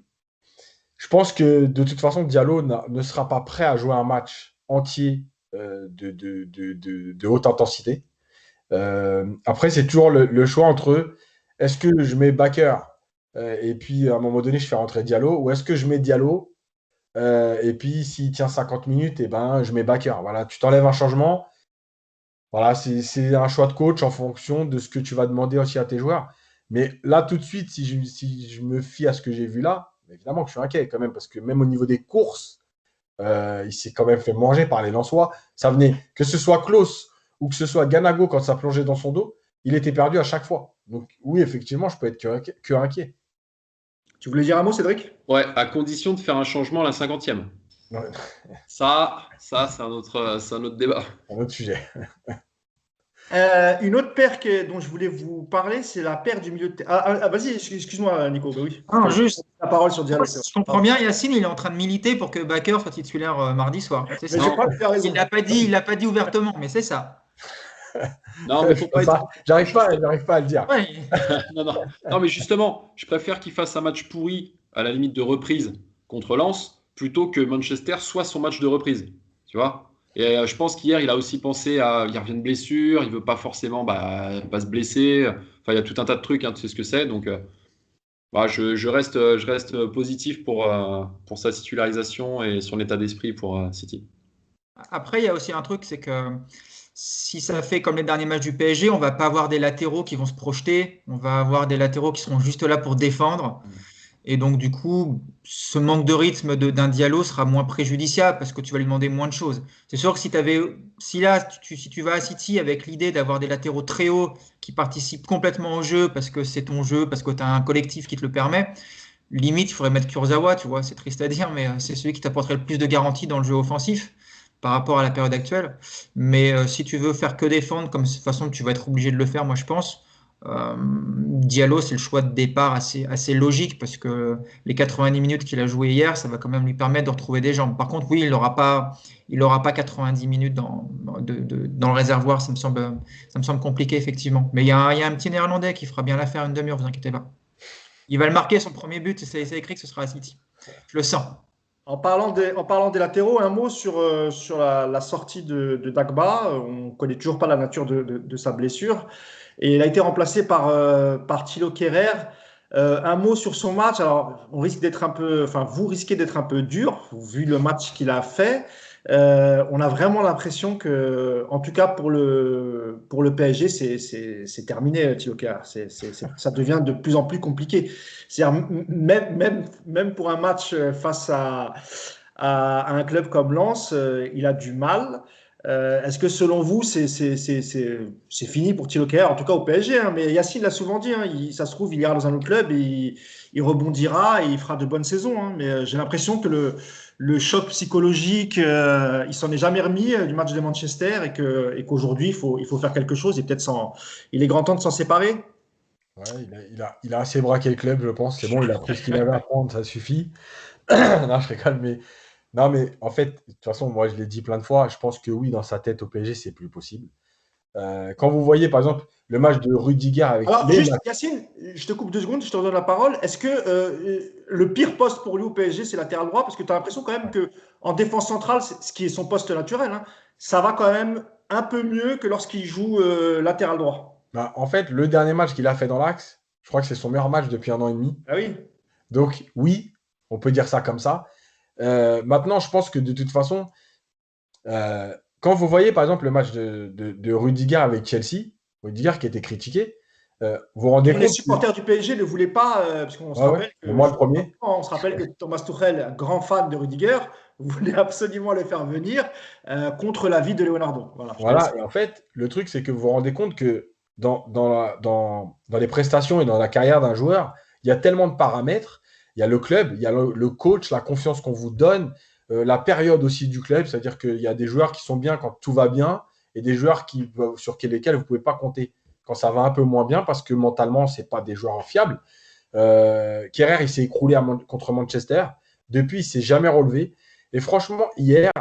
je pense que de toute façon, Diallo ne sera pas prêt à jouer un match entier de haute intensité. Après, c'est toujours le choix entre est-ce que je mets Bakker et puis à un moment donné, je fais rentrer Diallo, ou est-ce que je mets Diallo et puis s'il tient 50 minutes, et ben, je mets Bakker. Voilà, tu t'enlèves un changement. Voilà, c'est un choix de coach en fonction de ce que tu vas demander aussi à tes joueurs. Mais là, tout de suite, si je me fie à ce que j'ai vu là, évidemment que je suis inquiet quand même, parce que même au niveau des courses, il s'est quand même fait manger par les Lensois. Ça venait, que ce soit Klaus ou que ce soit Ganago quand ça plongeait dans son dos, il était perdu à chaque fois. Donc oui, effectivement, je peux être que inquiet. Tu voulais dire un mot, Cédric? Ouais, à condition de faire un changement à la 50e. Ouais, Ça c'est un autre débat. un autre sujet. Une autre paire dont je voulais vous parler, c'est la paire du milieu de terrain. Vas-y, excuse-moi, Nico. Bah oui. Non, juste, La parole sur Diallo. si je comprends bien, Yacine, il est en train de militer pour que Bakker soit titulaire mardi soir. C'est Mais ça. je crois que tu as raison. Il l'a pas dit ouvertement, mais c'est ça. Non, mais faut pas être. J'arrive pas à le dire. Ouais. Non, non. Non, mais justement, je préfère qu'il fasse un match pourri à la limite de reprise contre Lens plutôt que Manchester soit son match de reprise. Tu vois? Et je pense qu'hier, il a aussi pensé à. Il revient de blessure, il veut pas forcément pas se blesser. Enfin, il y a tout un tas de trucs, hein, tu sais ce que c'est. Donc, je reste positif pour sa titularisation et son état d'esprit pour City. Après, il y a aussi un truc, c'est que si ça fait comme les derniers matchs du PSG, on va pas avoir des latéraux qui vont se projeter, on va avoir des latéraux qui seront juste là pour défendre. Et donc, du coup, ce manque de rythme d'un Diallo sera moins préjudiciable parce que tu vas lui demander moins de choses. C'est sûr que si tu vas à City avec l'idée d'avoir des latéraux très hauts qui participent complètement au jeu parce que c'est ton jeu, parce que tu as un collectif qui te le permet, limite, il faudrait mettre Kurzawa, tu vois, c'est triste à dire, mais c'est celui qui t'apporterait le plus de garanties dans le jeu offensif par rapport à la période actuelle. Mais si tu veux faire que défendre, comme de toute façon tu vas être obligé de le faire, moi je pense, Diallo, c'est le choix de départ assez logique parce que les 90 minutes qu'il a joué hier, ça va quand même lui permettre de retrouver des jambes. Par contre, oui, il aura pas 90 minutes dans le réservoir, ça me semble compliqué effectivement. Mais il y a un petit Néerlandais qui fera bien l'affaire une demi-heure, vous inquiétez pas. Il va le marquer son premier but, c'est écrit que ce sera à City. Je le sens. En parlant des latéraux, un mot sur la sortie de Dagba. On ne connaît toujours pas la nature de sa blessure. Et il a été remplacé par Thilo Kehrer. Un mot sur son match. Alors, on risque d'être un peu, enfin, vous risquez d'être un peu dur, vu le match qu'il a fait. On a vraiment l'impression que, en tout cas pour le PSG, c'est terminé, Thilo Kehrer. Ça devient de plus en plus compliqué. C'est-à-dire, même pour un match face à un club comme Lens, il a du mal. Est-ce que selon vous, c'est fini pour Thilo Kehrer, en tout cas au PSG, hein, mais Yacine l'a souvent dit, hein, ça se trouve, il ira dans un autre club et il rebondira et il fera de bonnes saisons. Hein, mais j'ai l'impression que le choc psychologique, il s'en est jamais remis du match de Manchester et qu'aujourd'hui, il faut faire quelque chose et peut-être il est grand temps de s'en séparer. Ouais, il a assez braqué le club, je pense. C'est bon, il a pris ce qu'il avait à prendre, ça suffit. Non, je rigole, mais non, mais en fait, de toute façon, moi, je l'ai dit plein de fois. Je pense que oui, dans sa tête au PSG, c'est plus possible. Quand vous voyez, par exemple, le match de Rudiger avec Alors, les juste, matchs. Yacine, je te coupe 2 secondes, je te redonne la parole. Est-ce que le pire poste pour lui au PSG, c'est latéral droit? Parce que tu as l'impression quand même que en défense centrale, ce qui est son poste naturel, hein, ça va quand même un peu mieux que lorsqu'il joue latéral droit. Bah, en fait, le dernier match qu'il a fait dans l'axe, je crois que c'est son meilleur match depuis 1 an et demi. Ah oui. Donc, oui, on peut dire ça comme ça. Maintenant, je pense que de toute façon, quand vous voyez par exemple le match de Rudiger avec Chelsea, Rudiger qui était critiqué, vous vous rendez Les compte supporters du PSG ne le voulaient pas, parce qu'on se Ouais, ouais. rappelle que, Moi, le premier. on se rappelle que Thomas Tuchel, grand fan de Rudiger, voulait absolument le faire venir contre l'avis de Leonardo. Voilà. Voilà, et en fait, le truc, c'est que vous vous rendez compte que dans les prestations et dans la carrière d'un joueur, il y a tellement de paramètres. Il y a le club, il y a le coach, la confiance qu'on vous donne, la période aussi du club, c'est-à-dire qu'il y a des joueurs qui sont bien quand tout va bien et des joueurs sur lesquels vous ne pouvez pas compter quand ça va un peu moins bien parce que mentalement, ce n'est pas des joueurs fiables. Kerrer, il s'est écroulé contre Manchester. Depuis, il ne s'est jamais relevé. Et franchement, hier,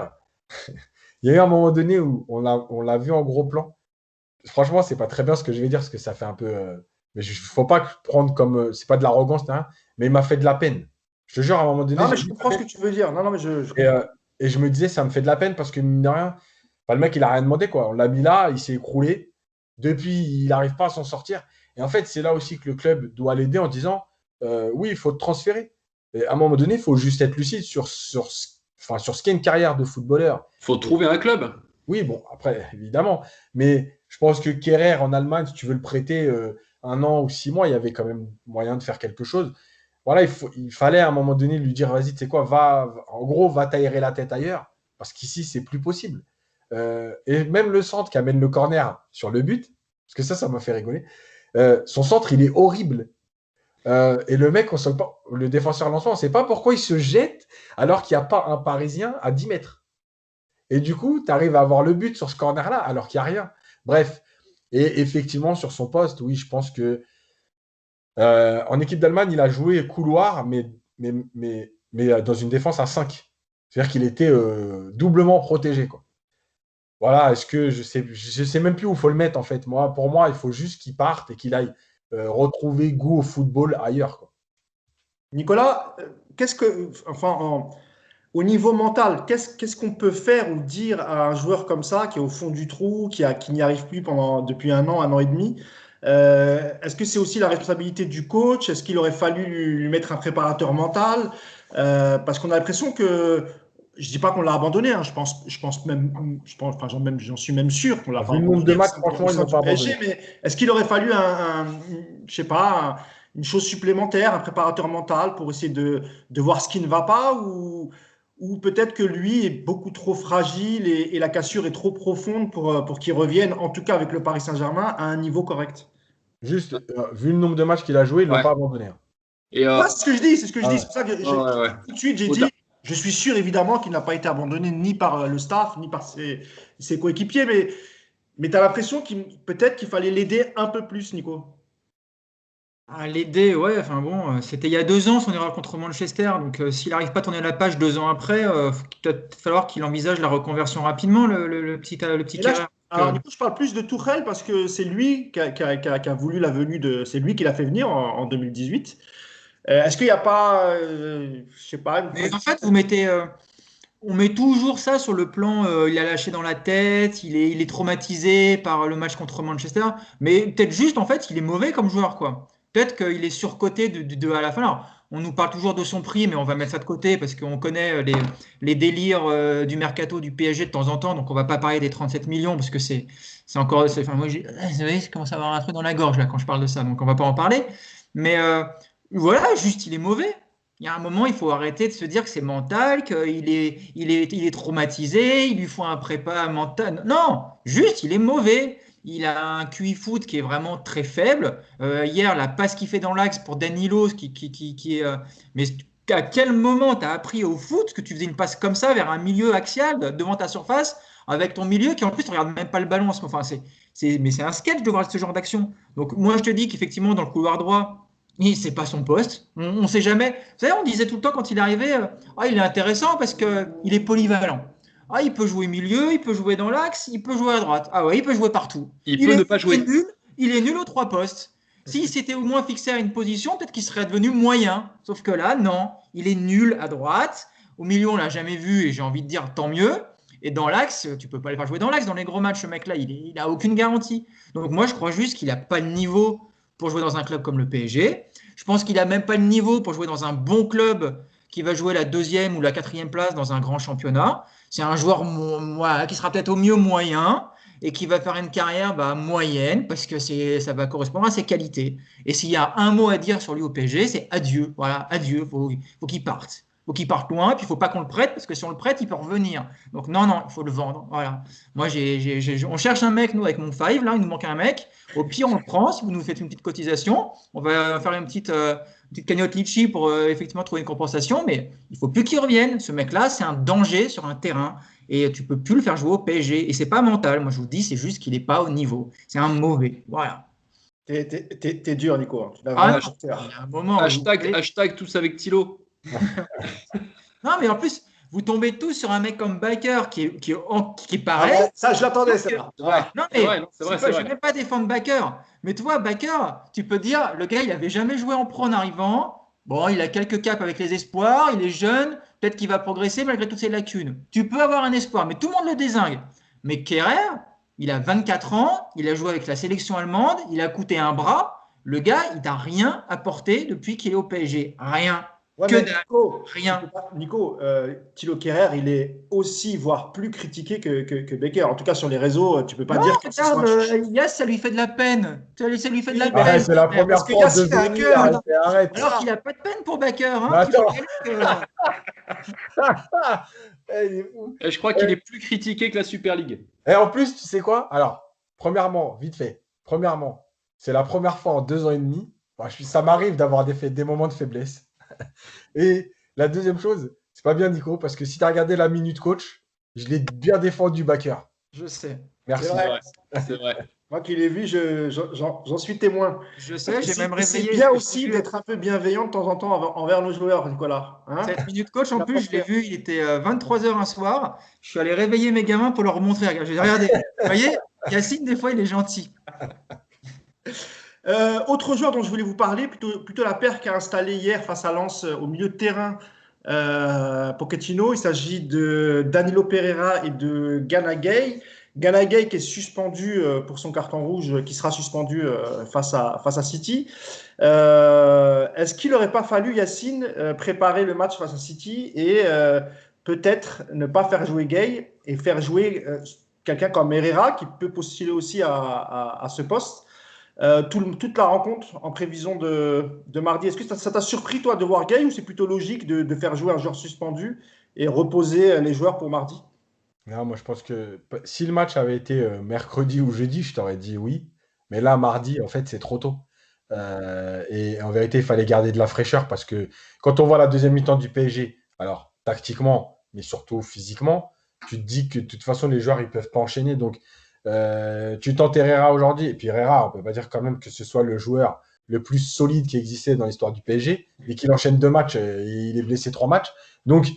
il y a eu un moment donné où on l'a vu en gros plan. Franchement, c'est pas très bien ce que je vais dire, parce que ça fait un peu. Mais il ne faut pas prendre comme. C'est pas de l'arrogance, hein, mais il m'a fait de la peine. Je te jure, à un moment donné, Non, mais j'ai je vu comprends ce que tu veux dire. Non, non, mais je et, comprends. et je me disais, ça me fait de la peine parce que, mine de rien, le mec, il a rien demandé, quoi. On l'a mis là, il s'est écroulé. Depuis, il n'arrive pas à s'en sortir. Et en fait, c'est là aussi que le club doit l'aider en disant oui, il faut te transférer. Et à un moment donné, il faut juste être lucide sur ce qu'est une carrière de footballeur. Faut trouver un club. Oui, bon, après, évidemment. Mais je pense que Kerrer en Allemagne, si tu veux le prêter 1 an ou 6 mois, il y avait quand même moyen de faire quelque chose. Voilà, il fallait à un moment donné lui dire, vas-y, tu sais quoi, en gros, va t'aérer la tête ailleurs, parce qu'ici, c'est plus possible. Et même le centre qui amène le corner sur le but, parce que ça m'a fait rigoler, son centre, il est horrible. Et le mec, le défenseur lensois, on ne sait pas pourquoi il se jette alors qu'il n'y a pas un Parisien à 10 mètres. Et du coup, tu arrives à avoir le but sur ce corner-là alors qu'il n'y a rien. Bref, et effectivement, sur son poste, oui, je pense que en équipe d'Allemagne, il a joué couloir, mais dans une défense à 5. C'est-à-dire qu'il était doublement protégé, quoi. Voilà, est-ce que je sais même plus où il faut le mettre en fait. Pour moi, il faut juste qu'il parte et qu'il aille retrouver goût au football ailleurs, quoi. Nicolas, au niveau mental, qu'est-ce qu'on peut faire ou dire à un joueur comme ça, qui est au fond du trou, qui n'y arrive plus depuis 1 an et demi? Est-ce que c'est aussi la responsabilité du coach? Est-ce qu'il aurait fallu lui mettre un préparateur mental? Parce qu'on a l'impression que, je dis pas qu'on l'a abandonné, hein, j'en suis même sûr qu'on l'a pas Vu le nombre de abandonné matchs, franchement, au ils sein l'ont du pas PSG, abandonné. mais est-ce qu'il aurait fallu je sais pas, une chose supplémentaire, un préparateur mental pour essayer de voir ce qui ne va pas, ou peut-être que lui est beaucoup trop fragile et la cassure est trop profonde pour qu'il revienne, en tout cas avec le Paris Saint-Germain, à un niveau correct. Juste, vu le nombre de matchs qu'il a joué, ils l'ont Ouais. pas abandonné, hein. Et Ouais, c'est ce que je dis, c'est ce que je Ah dis. ouais. C'est pour ça que ouais, ouais. tout de suite, j'ai Au-delà. dit, je suis sûr évidemment qu'il n'a pas été abandonné ni par le staff, ni par ses coéquipiers, mais tu as l'impression peut-être qu'il fallait l'aider un peu plus, Nico. À l'aider, ouais, enfin bon, c'était il y a 2 ans son erreur contre Manchester, donc s'il n'arrive pas à tourner la page 2 ans après, il va peut-être falloir qu'il envisage la reconversion rapidement, le petit Et là, Kerrer. alors du coup, je parle plus de Tourelle parce que c'est lui qui a voulu la venue c'est lui qui l'a fait venir en 2018. Est-ce qu'il n'y a pas, je sais pas, Mais en fait, on met toujours ça sur le plan, il a lâché dans la tête, il est traumatisé par le match contre Manchester, mais peut-être juste en fait, il est mauvais comme joueur, quoi. Peut-être qu'il est surcoté de à la fin. Alors, on nous parle toujours de son prix, mais on va mettre ça de côté parce qu'on connaît les délires du mercato du PSG de temps en temps, donc on va pas parler des 37 millions parce que c'est encore, enfin moi, vous savez, je commence à avoir un truc dans la gorge là quand je parle de ça, donc on va pas en parler. Mais voilà, juste il est mauvais. Il y a un moment, il faut arrêter de se dire que c'est mental, qu'il est traumatisé, il lui faut un prépa mental. Non, juste, il est mauvais. Il a un QI foot qui est vraiment très faible. Hier, la passe qu'il fait dans l'axe pour Danilo, qui est. Mais à quel moment tu as appris au foot que tu faisais une passe comme ça vers un milieu axial devant ta surface avec ton milieu qui en plus ne regarde même pas le ballon? Enfin, mais c'est un sketch de voir ce genre d'action. Donc moi, je te dis qu'effectivement, dans le couloir droit, c'est pas son poste. On ne sait jamais. Vous savez, on disait tout le temps quand il arrivait, ah, il est intéressant parce qu'il est polyvalent. Ah, il peut jouer milieu, il peut jouer dans l'axe, il peut jouer à droite. Ah ouais, il peut jouer partout. Il peut ne pas jouer. Il est nul aux 3 postes. S'il s'était au moins fixé à une position, peut-être qu'il serait devenu moyen. Sauf que là, non, il est nul à droite. Au milieu, on l'a jamais vu et j'ai envie de dire tant mieux. Et dans l'axe, tu peux pas le faire jouer dans l'axe. Dans les gros matchs, ce mec-là, il a aucune garantie. Donc moi, je crois juste qu'il n'a pas le niveau pour jouer dans un club comme le PSG. Je pense qu'il n'a même pas le niveau pour jouer dans un bon club qui va jouer la 2e ou la 4e place dans un grand championnat. C'est un joueur qui sera peut-être au mieux moyen et qui va faire une carrière moyenne parce que ça va correspondre à ses qualités. Et s'il y a un mot à dire sur lui au PSG, c'est adieu. Voilà, adieu. Faut qu'il parte. Faut qu'il parte loin, puis il faut pas qu'on le prête parce que si on le prête, il peut revenir. Donc non, il faut le vendre. Voilà. Moi, on cherche un mec, nous, avec mon five, là, il nous manque un mec. Au pire, on le prend. Si vous nous faites une petite cotisation, on va faire une petite cagnotte litchi pour effectivement trouver une compensation. Mais il faut plus qu'il revienne. Ce mec-là, c'est un danger sur un terrain. Et tu peux plus le faire jouer au PSG. Et c'est pas mental. Moi, je vous dis, c'est juste qu'il n'est pas au niveau. C'est un mauvais. Voilà. T'es dur, Nico. Tu il y a un moment. Hashtag tous avec Thilo. Non, mais en plus, vous tombez tous sur un mec comme Baker qui est pareil. Ah ouais, ça, je l'attendais, ça. Non, mais je ne vais même pas défendre Baker. Mais tu vois, Baker, tu peux dire, le gars, il n'avait jamais joué en pro en arrivant. Bon, il a quelques caps avec les espoirs, il est jeune, peut-être qu'il va progresser malgré toutes ses lacunes. Tu peux avoir un espoir, mais tout le monde le dézingue. Mais Kehrer, il a 24 ans, il a joué avec la sélection allemande, il a coûté un bras. Le gars, il n'a rien apporté depuis qu'il est au PSG. Rien. Ouais, que Nico, rien. Nico, Thilo Kehrer, il est aussi, voire plus critiqué que Baker. En tout cas, sur les réseaux, tu peux pas dire que Yass, ça lui fait de la peine. Ça lui fait de la peine. C'est la première fois Yass, il a un cœur. Arrête. Alors qu'il n'a pas de peine pour Baker. Hein, attends. Je crois qu'il est plus critiqué que la Super League. Et en plus, tu sais quoi? Alors, premièrement, vite fait. Premièrement, c'est la première fois en 2 ans et demi. Ça m'arrive d'avoir des moments de faiblesse. Et la deuxième chose, c'est pas bien, Nico, parce que si tu as regardé la minute coach, je l'ai bien défendu, Baker. Je sais. Merci. C'est vrai. Moi qui l'ai vu, j'en suis témoin. Je sais, j'ai même réveillé. C'est bien aussi d'être un peu bienveillant de temps en temps envers nos joueurs, Nicolas. Hein, cette minute coach, en plus, je l'ai vu, il était 23h un soir. Je suis allé réveiller mes gamins pour leur montrer. J'ai dit, regardez, vous voyez, Yacine, des fois, il est gentil. Autre joueur dont je voulais vous parler, plutôt la paire qui a installé hier face à Lens au milieu de terrain Pochettino. Il s'agit de Danilo Pereira et de Gana Gueye. Gana Gueye qui est suspendu pour son carton rouge, qui sera suspendu face à City. Est-ce qu'il n'aurait pas fallu, Yacine, préparer le match face à City et peut-être ne pas faire jouer Gueye et faire jouer quelqu'un comme Herrera qui peut postuler aussi à ce poste? Toute la rencontre en prévision de mardi. Est-ce que ça t'a surpris, toi, de voir Gueye ou c'est plutôt logique de faire jouer un joueur suspendu et reposer les joueurs pour mardi? Non, moi, je pense que si le match avait été mercredi ou jeudi, je t'aurais dit oui. Mais là, mardi, en fait, c'est trop tôt. Et en vérité, il fallait garder de la fraîcheur parce que quand on voit la deuxième mi-temps du PSG, alors tactiquement, mais surtout physiquement, tu te dis que de toute façon, les joueurs, ils ne peuvent pas enchaîner. Donc, tu tentes Herrera aujourd'hui, et puis Herrera, on peut pas dire quand même que ce soit le joueur le plus solide qui existait dans l'histoire du PSG, et qu'il enchaîne 2 matchs, il est blessé 3 matchs. Donc,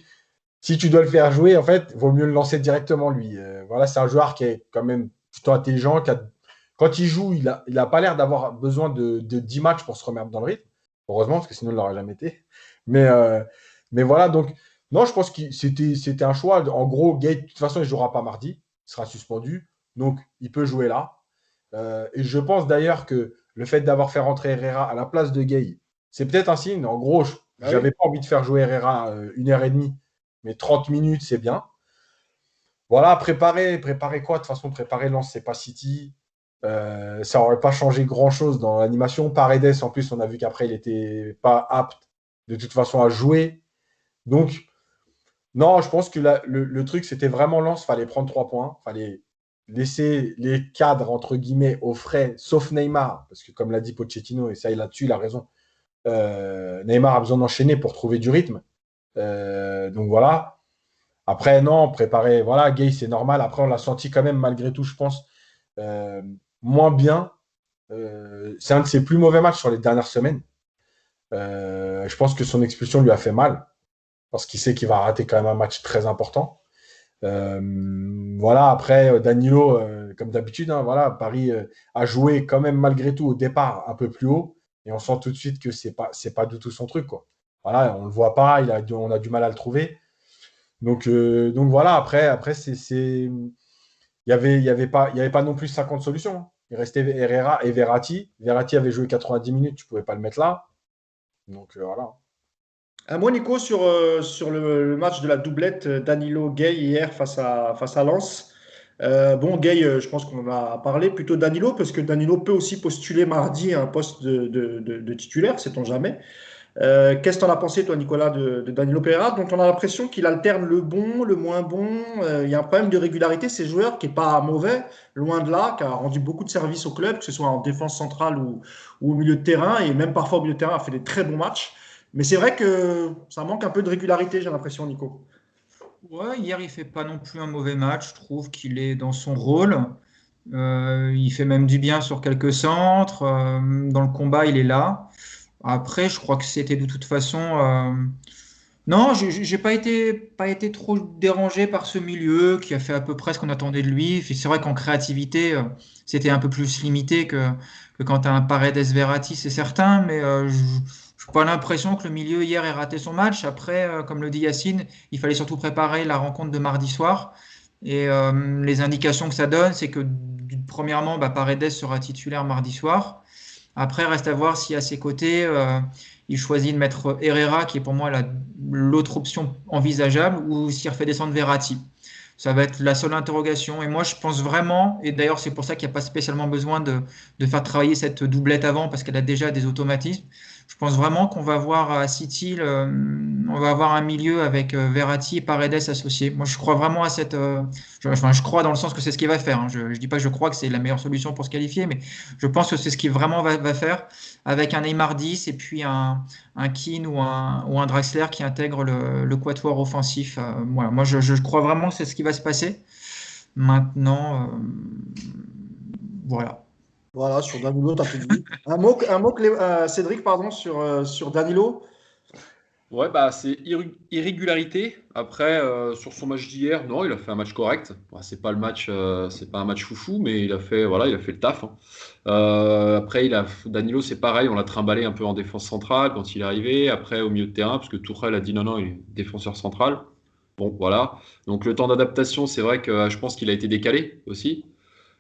si tu dois le faire jouer, en fait, vaut mieux le lancer directement, lui. Voilà, c'est un joueur qui est quand même plutôt intelligent. Quand il joue, il a pas l'air d'avoir besoin de 10 matchs pour se remettre dans le rythme. Heureusement, parce que sinon, il ne l'aurait jamais été. Mais voilà, donc, non, je pense que c'était un choix. En gros, Gueye, de toute façon, il ne jouera pas mardi. Il sera suspendu. Donc, il peut jouer là. Et je pense d'ailleurs que le fait d'avoir fait rentrer Herrera à la place de Gueye, c'est peut-être un signe. En gros, je n'avais pas envie de faire jouer Herrera 1h30, mais 30 minutes, c'est bien. Voilà, préparer quoi? De toute façon, préparer Lens, c'est pas City. Ça n'aurait pas changé grand-chose dans l'animation. Paredes, en plus, on a vu qu'après, il n'était pas apte de toute façon à jouer. Donc, non, je pense que le truc, c'était vraiment Lens. Il fallait prendre 3 points. Il fallait laisser les cadres, entre guillemets, au frais, sauf Neymar. Parce que, comme l'a dit Pochettino, et ça, là-dessus, il a raison. Neymar a besoin d'enchaîner pour trouver du rythme. Donc, voilà. Après, non, préparer. Voilà, Gueye, c'est normal. Après, on l'a senti quand même, malgré tout, je pense, moins bien. C'est un de ses plus mauvais matchs sur les dernières semaines. Je pense que son expulsion lui a fait mal. Parce qu'il sait qu'il va rater quand même un match très important. Voilà, après, Danilo, comme d'habitude, hein, voilà, Paris a joué quand même malgré tout au départ un peu plus haut, et on sent tout de suite que c'est pas du tout son truc, quoi. Voilà, on le voit pas, on a du mal à le trouver. Donc voilà, après il y avait pas non plus 50 solutions, hein. Il restait Herrera et Verratti. Verratti avait joué 90 minutes, tu pouvais pas le mettre là. Donc voilà. Un mot, Nico, sur le match de la doublette Danilo-Gay hier face à Lens. Bon, Gay, je pense qu'on en a parlé, plutôt Danilo, parce que Danilo peut aussi postuler mardi à un poste de titulaire, sait-on jamais. Qu'est-ce que tu en as pensé, toi, Nicolas, de Danilo Pereira, dont on a l'impression qu'il alterne le bon, le moins bon. Il y a un problème de régularité, ces joueurs, qui n'est pas mauvais, loin de là, qui a rendu beaucoup de services au club, que ce soit en défense centrale ou au milieu de terrain, et même parfois au milieu de terrain, a fait des très bons matchs. Mais c'est vrai que ça manque un peu de régularité, j'ai l'impression, Nico. Ouais, hier, il fait pas non plus un mauvais match. Je trouve qu'il est dans son rôle. Il fait même du bien sur quelques centres. Dans le combat, il est là. Après, je crois que c'était de toute façon. Non, j'ai pas été trop dérangé par ce milieu qui a fait à peu près ce qu'on attendait de lui. C'est vrai qu'en créativité, c'était un peu plus limité que quand tu as un Paredes Verratti, c'est certain, mais je n'ai pas l'impression que le milieu hier ait raté son match. Après, comme le dit Yacine, il fallait surtout préparer la rencontre de mardi soir. Et les indications que ça donne, c'est que premièrement, bah, Paredes sera titulaire mardi soir. Après, reste à voir si à ses côtés, il choisit de mettre Herrera, qui est pour moi l'autre option envisageable, ou s'il refait descendre Verratti. Ça va être la seule interrogation. Et moi, je pense vraiment, et d'ailleurs, c'est pour ça qu'il n'y a pas spécialement besoin de faire travailler cette doublette avant, parce qu'elle a déjà des automatismes. Je pense vraiment qu'on va voir à City, on va avoir un milieu avec Verratti et Paredes associés. Moi, je crois vraiment à je crois dans le sens que c'est ce qu'il va faire, hein. Je ne dis pas que je crois que c'est la meilleure solution pour se qualifier, mais je pense que c'est ce qu'il vraiment va faire avec un Neymar 10 et puis un Keane ou un Draxler qui intègre le quatuor offensif. Voilà. Moi, je crois vraiment que c'est ce qui va se passer. Maintenant, voilà. Voilà, sur Danilo, tu as tout dit. Un mot Cédric, pardon, sur Danilo. Ouais, bah c'est irrégularité. Après, sur son match d'hier, non, il a fait un match correct. Bah, c'est pas un match foufou, mais voilà, il a fait le taf, hein. Après, Danilo, c'est pareil, on l'a trimballé un peu en défense centrale quand il est arrivé. Après, au milieu de terrain, parce que Tourelle a dit non, non, il est défenseur central. Bon, voilà. Donc le temps d'adaptation, c'est vrai que je pense qu'il a été décalé aussi.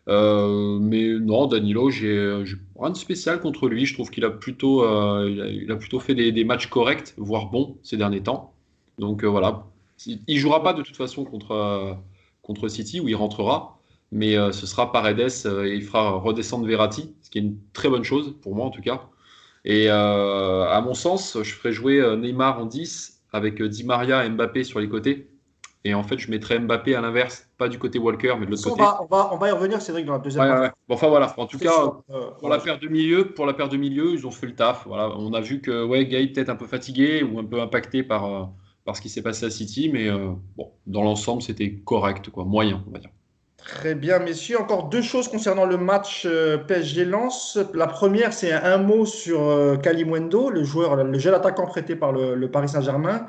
Mais non, Danilo, j'ai rien de spécial contre lui. Je trouve qu'il a plutôt, il a plutôt fait des matchs corrects, voire bons ces derniers temps. Donc voilà. Il jouera pas de toute façon contre City où il rentrera, mais ce sera Paredes et il fera redescendre Verratti, ce qui est une très bonne chose pour moi en tout cas. Et à mon sens, je ferai jouer Neymar en 10 avec Di Maria et Mbappé sur les côtés. Et en fait, je mettrais Mbappé à l'inverse, pas du côté Walker, mais de l'autre côté. On va y revenir, Cédric, dans la deuxième Ouais, ouais, partie. ouais. Bon, enfin voilà. En tout C'est cas, sûr. la paire de milieu, pour la paire de milieu, ils ont fait le taf. Voilà. On a vu que ouais, Gaël peut-être un peu fatigué ou un peu impacté par ce qui s'est passé à City, mais bon, dans l'ensemble, c'était correct, quoi, moyen, on va dire. Très bien, messieurs. Encore deux choses concernant le match PSG-Lens. La première, c'est un mot sur Kalimundo, le jeune attaquant prêté par le Paris Saint-Germain,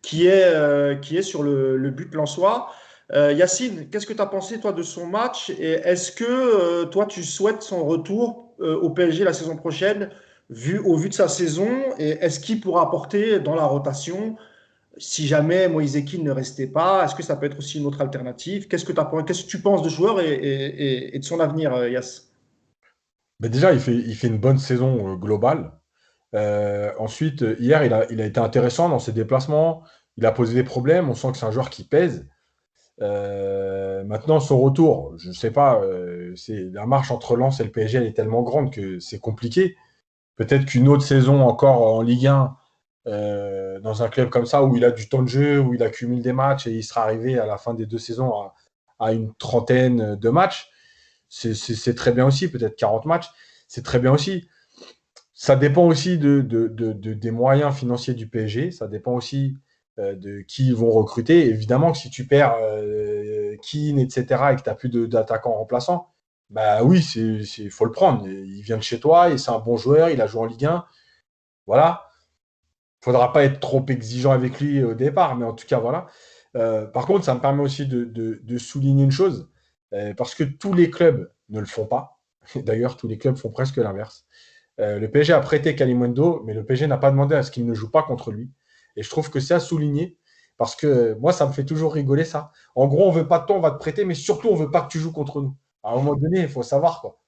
qui est sur le but lensois. Yacine, qu'est-ce que tu as pensé, toi, de son match? Et est-ce que, toi, tu souhaites son retour au PSG la saison prochaine, au vu de sa saison? Et est-ce qu'il pourra apporter dans la rotation si jamais Moïse Kean ne restait pas? Est-ce que ça peut être aussi une autre alternative? Qu'est-ce que tu penses de ce joueur et de son avenir, Yass? Mais déjà, il fait une bonne saison globale. Ensuite, hier, il a été intéressant dans ses déplacements. Il a posé des problèmes. On sent que c'est un joueur qui pèse. Maintenant, son retour, je ne sais pas. La marche entre Lens et le PSG, elle est tellement grande que c'est compliqué. Peut-être qu'une autre saison encore en Ligue 1, dans un club comme ça, où il a du temps de jeu, où il accumule des matchs et il sera arrivé à la fin des deux saisons à une trentaine de matchs, c'est très bien aussi. Peut-être 40 matchs, c'est très bien aussi. Ça dépend aussi des moyens financiers du PSG. Ça dépend aussi de qui ils vont recruter. Évidemment que si tu perds Keane, etc., et que tu n'as plus d'attaquants remplaçants, bah oui, faut le prendre. Il vient de chez toi et c'est un bon joueur. Il a joué en Ligue 1. Voilà. Il ne faudra pas être trop exigeant avec lui au départ, mais en tout cas, voilà. Par contre, ça me permet aussi de souligner une chose, parce que tous les clubs ne le font pas. D'ailleurs, tous les clubs font presque l'inverse. Le PSG a prêté Kalimundo, mais le PSG n'a pas demandé à ce qu'il ne joue pas contre lui. Et je trouve que c'est à souligner, parce que moi, ça me fait toujours rigoler ça. En gros, on veut pas de toi, on va te prêter, mais surtout, on veut pas que tu joues contre nous. À un moment donné, il faut savoir, quoi.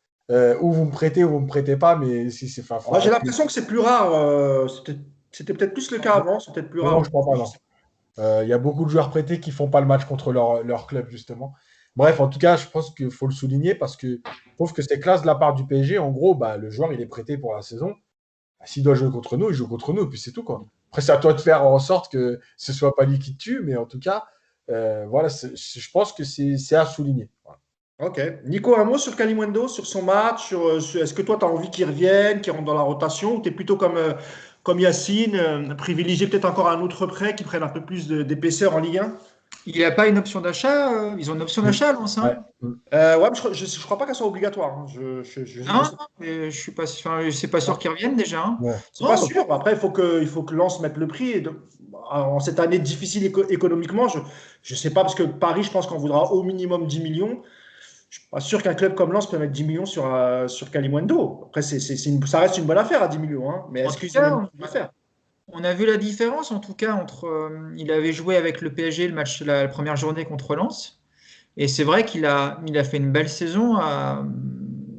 Ou vous me prêtez ou vous me prêtez pas, mais si c'est... Enfin, Moi, j'ai l'impression que c'est plus rare. C'était peut-être plus le cas avant, c'est peut-être plus non, rare. je crois pas, non. Il y a beaucoup de joueurs prêtés qui font pas le match contre leur club, justement. Bref, en tout cas, je pense qu'il faut le souligner parce que je trouve que c'est classe de la part du PSG. En gros, bah, le joueur, il est prêté pour la saison. Bah, s'il doit jouer contre nous, il joue contre nous, et puis c'est tout, quoi. Après, c'est à toi de faire en sorte que ce soit pas lui qui te tue, mais en tout cas, voilà, je pense que c'est à souligner. Voilà. Ok. Nico, un mot sur Kalimundo, sur son match, est-ce que toi, tu as envie qu'il revienne, qu'il rentre dans la rotation, ou tu es plutôt comme Yacine, privilégié peut-être encore un autre prêt qui prenne un peu plus d'épaisseur en Ligue 1? Il n'y a pas une option d'achat. Ils ont une option d'achat à Lens, Ouais. hein. Ouais, mais je crois pas qu'elle soit obligatoire, hein. Non, mais je suis pas, enfin, c'est pas sûr qu'ils reviennent déjà, hein. Ouais. C'est pas sûr. Après, il faut que Lens mette le prix. En cette année difficile économiquement, je sais pas, parce que Paris, je pense qu'on voudra au minimum 10 millions. Je suis pas sûr qu'un club comme Lens peut mettre 10 millions sur Kalimundo. Après, ça reste une bonne affaire à 10 millions, hein. Mais En est-ce tout qu'ils ont le cas, niveau de le faire? on a vu la différence, en tout cas, entre. Il avait joué avec le PSG le match, la première journée contre Lens. Et c'est vrai il a fait une belle saison.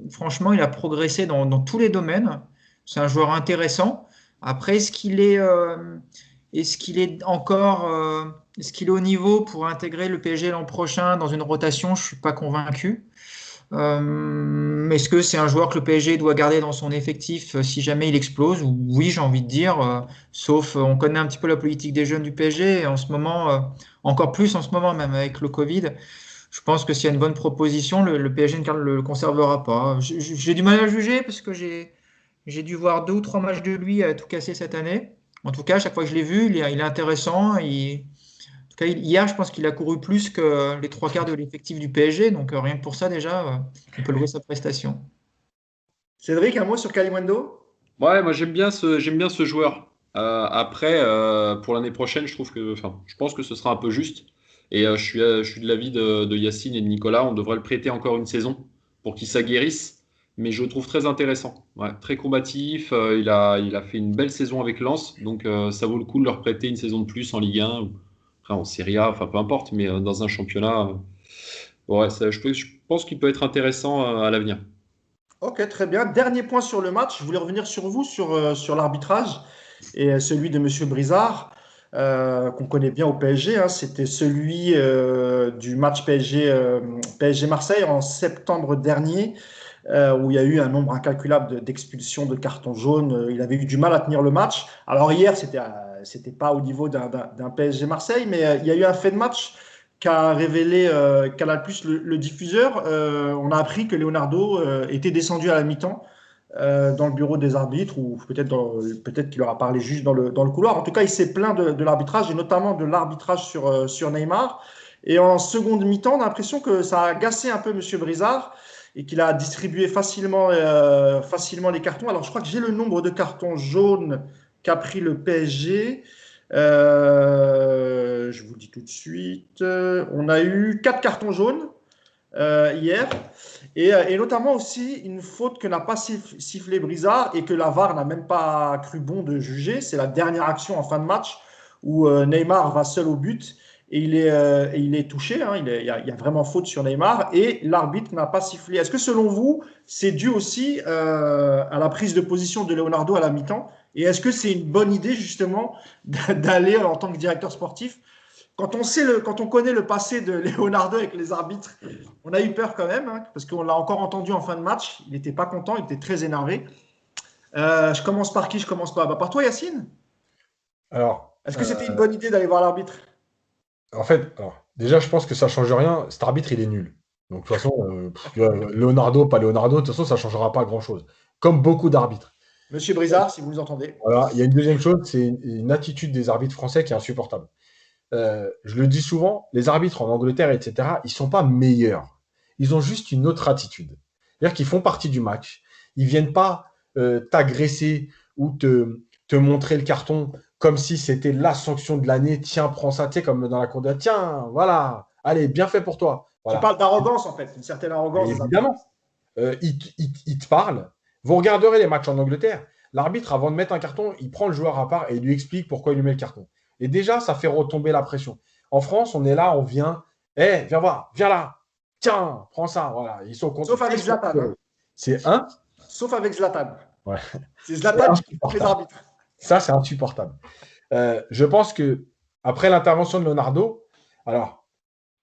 Franchement, il a progressé dans tous les domaines. C'est un joueur intéressant. Après, est-ce qu'il est au niveau pour intégrer le PSG l'an prochain dans une rotation? Je suis pas convaincu. Est-ce que c'est un joueur que le PSG doit garder dans son effectif si jamais il explose? Oui, j'ai envie de dire. Sauf, on connaît un petit peu la politique des jeunes du PSG et en ce moment, encore plus en ce moment même avec le Covid. Je pense que s'il y a une bonne proposition, le PSG ne le conservera pas. J'ai du mal à juger parce que j'ai dû voir 2 ou 3 matchs de lui à tout casser cette année. En tout cas, à chaque fois que je l'ai vu, il est intéressant. En tout cas, hier, je pense qu'il a couru plus que les 3 quarts de l'effectif du PSG. Donc, rien que pour ça, déjà, on peut louer sa prestation. Cédric, un mot sur Kalimundo? Ouais, moi j'aime bien ce joueur. Après, pour l'année prochaine, je pense que ce sera un peu juste. Et je suis de l'avis de Yacine et de Nicolas. On devrait le prêter encore une saison pour qu'il s'aguerrisse. Mais je le trouve très intéressant. Ouais, très combatif. Il a fait une belle saison avec Lens. Donc ça vaut le coup de leur prêter une saison de plus en Ligue 1 ou après en Serie A, enfin peu importe, mais dans un championnat. Ouais, je pense qu'il peut être intéressant à l'avenir. Ok, très bien. Dernier point sur le match. Je voulais revenir sur vous, sur l'arbitrage et celui de Monsieur Brizard, qu'on connaît bien au PSG, hein. C'était celui du match PSG Marseille en septembre dernier, où il y a eu un nombre incalculable d'expulsions, de cartons jaunes. Il avait eu du mal à tenir le match. Alors hier, c'était pas au niveau d'un PSG Marseille, mais il y a eu un fait de match qu'a révélé Canal+, le diffuseur. On a appris que Leonardo était descendu à la mi-temps dans le bureau des arbitres, ou peut-être qu'il leur a parlé juste dans le couloir. En tout cas, il s'est plaint de l'arbitrage, et notamment de l'arbitrage sur Neymar. Et en seconde mi-temps, on a l'impression que ça a agacé un peu M. Brizard et qu'il a distribué facilement les cartons. Alors, je crois que j'ai le nombre de cartons jaunes qu'a pris le PSG. Je vous le dis tout de suite. On a eu 4 cartons jaunes hier, et notamment aussi une faute que n'a pas sifflé Brizard et que la VAR n'a même pas cru bon de juger. C'est la dernière action en fin de match où Neymar va seul au but et il est touché, hein. Il y a vraiment faute sur Neymar et l'arbitre n'a pas sifflé. Est-ce que selon vous, c'est dû aussi à la prise de position de Leonardo à la mi-temps? Et est-ce que c'est une bonne idée justement d'aller en tant que directeur sportif? Quand on connaît le passé de Leonardo avec les arbitres, on a eu peur quand même, hein, parce qu'on l'a encore entendu en fin de match. Il n'était pas content, il était très énervé. Je commence par qui? Je commence par toi, Yacine. Alors, Est-ce que c'était une bonne idée d'aller voir l'arbitre? en fait, déjà, je pense que ça change rien. Cet arbitre, il est nul. Donc, de toute façon, Leonardo, pas Leonardo, de toute façon, ça ne changera pas grand-chose. Comme beaucoup d'arbitres. Monsieur Brizard, si vous nous entendez. Voilà. Il y a une deuxième chose, c'est une attitude des arbitres français qui est insupportable. Je le dis souvent, les arbitres en Angleterre, etc., ils ne sont pas meilleurs. Ils ont juste une autre attitude. C'est-à-dire qu'ils font partie du match. Ils ne viennent pas t'agresser ou te montrer le carton comme si c'était la sanction de l'année. Tiens, prends ça, tu sais, comme dans la cour de tiens, voilà, allez, bien fait pour toi. Voilà. Tu parles d'arrogance, en fait, une certaine arrogance. Évidemment, il te parle. Vous regarderez les matchs en Angleterre. L'arbitre, avant de mettre un carton, il prend le joueur à part et il lui explique pourquoi il lui met le carton. Et déjà, ça fait retomber la pression. En France, on est là, on vient. Viens voir, viens là. Tiens, prends ça. Voilà. Ils sont contents. Sauf avec Zlatan. Hein. C'est un. Sauf avec Zlatan. Ouais. C'est Zlatan qui coupe les arbitres. Ça, c'est insupportable. Je pense que après l'intervention de Leonardo, alors,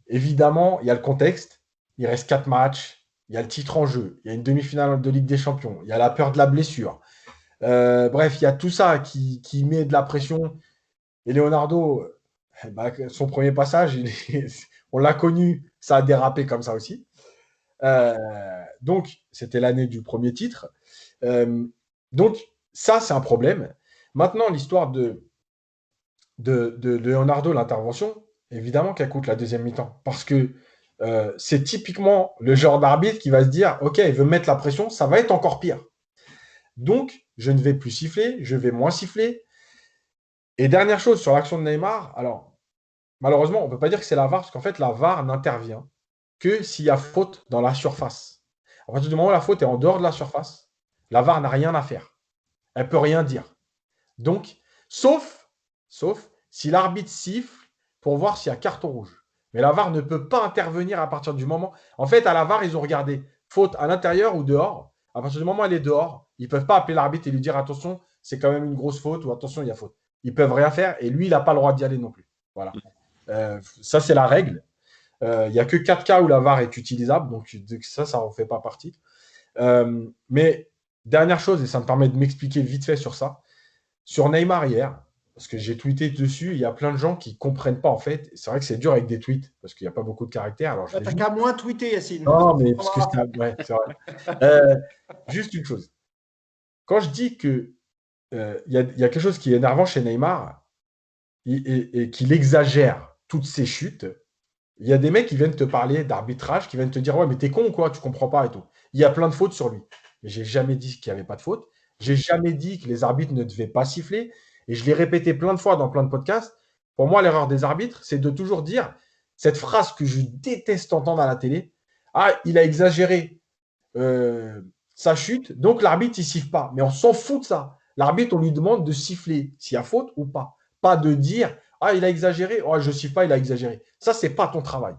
évidemment, il y a le contexte. Il reste 4 matchs. Il y a le titre en jeu. Il y a une demi-finale de Ligue des Champions. Il y a la peur de la blessure. Bref, il y a tout ça qui met de la pression. Et Leonardo, son premier passage, on l'a connu, ça a dérapé comme ça aussi. Donc, c'était l'année du premier titre. Donc, ça, c'est un problème. Maintenant, l'histoire de Leonardo, l'intervention, évidemment qu'elle coûte la deuxième mi-temps. Parce que c'est typiquement le genre d'arbitre qui va se dire « Ok, il veut mettre la pression, ça va être encore pire. » Donc, je ne vais plus siffler, je vais moins siffler. Et dernière chose sur l'action de Neymar, alors, malheureusement, on ne peut pas dire que c'est la VAR, parce qu'en fait, la VAR n'intervient que s'il y a faute dans la surface. À partir du moment où la faute est en dehors de la surface, la VAR n'a rien à faire. Elle ne peut rien dire. Donc, sauf si l'arbitre siffle pour voir s'il y a carton rouge. Mais la VAR ne peut pas intervenir à partir du moment… En fait, à la VAR, ils ont regardé faute à l'intérieur ou dehors. À partir du moment où elle est dehors, ils ne peuvent pas appeler l'arbitre et lui dire « Attention, c'est quand même une grosse faute » ou « Attention, il y a faute ». Ils ne peuvent rien faire et lui, il n'a pas le droit d'y aller non plus. Voilà. Ça, c'est la règle. Il n'y a que 4 cas où la VAR est utilisable, donc ça n'en fait pas partie. Mais dernière chose, et ça me permet de m'expliquer vite fait sur ça, sur Neymar hier, parce que j'ai tweeté dessus, il y a plein de gens qui ne comprennent pas en fait. C'est vrai que c'est dur avec des tweets, parce qu'il n'y a pas beaucoup de caractères. Alors, t'as qu'à moins tweeter, Yacine. Non, mais parce que c'est vrai. Juste une chose. Quand je dis que il y a quelque chose qui est énervant chez Neymar et qu'il exagère toutes ses chutes, il y a des mecs qui viennent te parler d'arbitrage, qui viennent te dire « Ouais, mais t'es con ou quoi? Tu comprends pas et tout. » Il y a plein de fautes sur lui. Mais j'ai jamais dit qu'il n'y avait pas de faute. J'ai jamais dit que les arbitres ne devaient pas siffler. Et je l'ai répété plein de fois dans plein de podcasts. Pour moi, l'erreur des arbitres, c'est de toujours dire cette phrase que je déteste entendre à la télé. Ah, il a exagéré sa chute, donc l'arbitre, il siffle pas. Mais on s'en fout de ça. L'arbitre, on lui demande de siffler s'il y a faute ou pas. Pas de dire « Ah, il a exagéré. Oh, je ne siffle pas, il a exagéré. » Ça, ce n'est pas ton travail.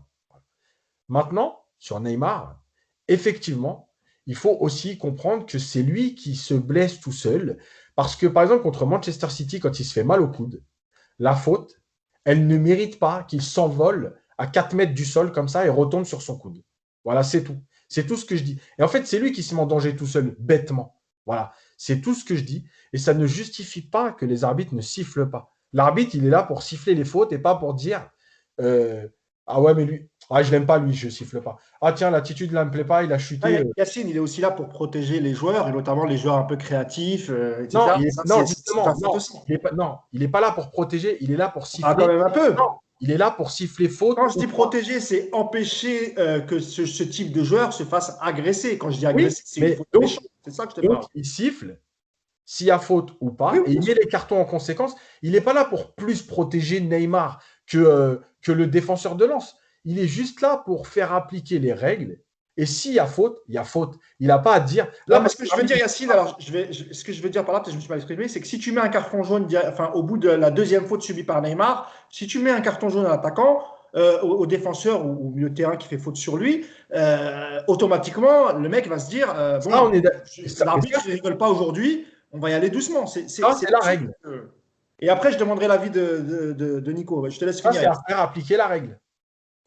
Maintenant, sur Neymar, effectivement, il faut aussi comprendre que c'est lui qui se blesse tout seul. Parce que, par exemple, contre Manchester City, quand il se fait mal au coude, la faute, elle ne mérite pas qu'il s'envole à 4 mètres du sol comme ça et retombe sur son coude. Voilà, c'est tout. C'est tout ce que je dis. Et en fait, c'est lui qui se met en danger tout seul, bêtement. Voilà, c'est tout ce que je dis. Et ça ne justifie pas que les arbitres ne sifflent pas. L'arbitre, il est là pour siffler les fautes et pas pour dire ah ouais, mais lui, ah, je l'aime pas, lui, je siffle pas. Ah tiens, l'attitude là me plaît pas, il a chuté. Yacine, il est aussi là pour protéger les joueurs, et notamment les joueurs un peu créatifs, etc. Non, justement, il n'est pas là pour protéger, il est là pour siffler. Ah, quand même un peu. Non, il est là pour siffler faute. Quand je dis protéger, c'est empêcher que ce type de joueur se fasse agresser. Quand je dis agresser, c'est une faute méchante. C'est ça que je te parle. Il siffle s'il y a faute ou pas, et il met les cartons en conséquence. Il n'est pas là pour plus protéger Neymar que le défenseur de Lens. Il est juste là pour faire appliquer les règles. Et s'il y a faute, il y a faute. Il n'a pas à dire. Là, parce que je veux dire, Yacine, alors ce que je veux dire par là, peut-être que je me suis mal exprimé, c'est que si tu mets un carton jaune, enfin, au bout de la deuxième faute subie par Neymar, si tu mets un carton jaune à l'attaquant, au défenseur ou au milieu de terrain qui fait faute sur lui, automatiquement, le mec va se dire l'arbitre ne rigole pas aujourd'hui, on va y aller doucement. C'est la règle. Et après, je demanderai l'avis de Nico. Je te laisse finir. C'est à faire appliquer la règle.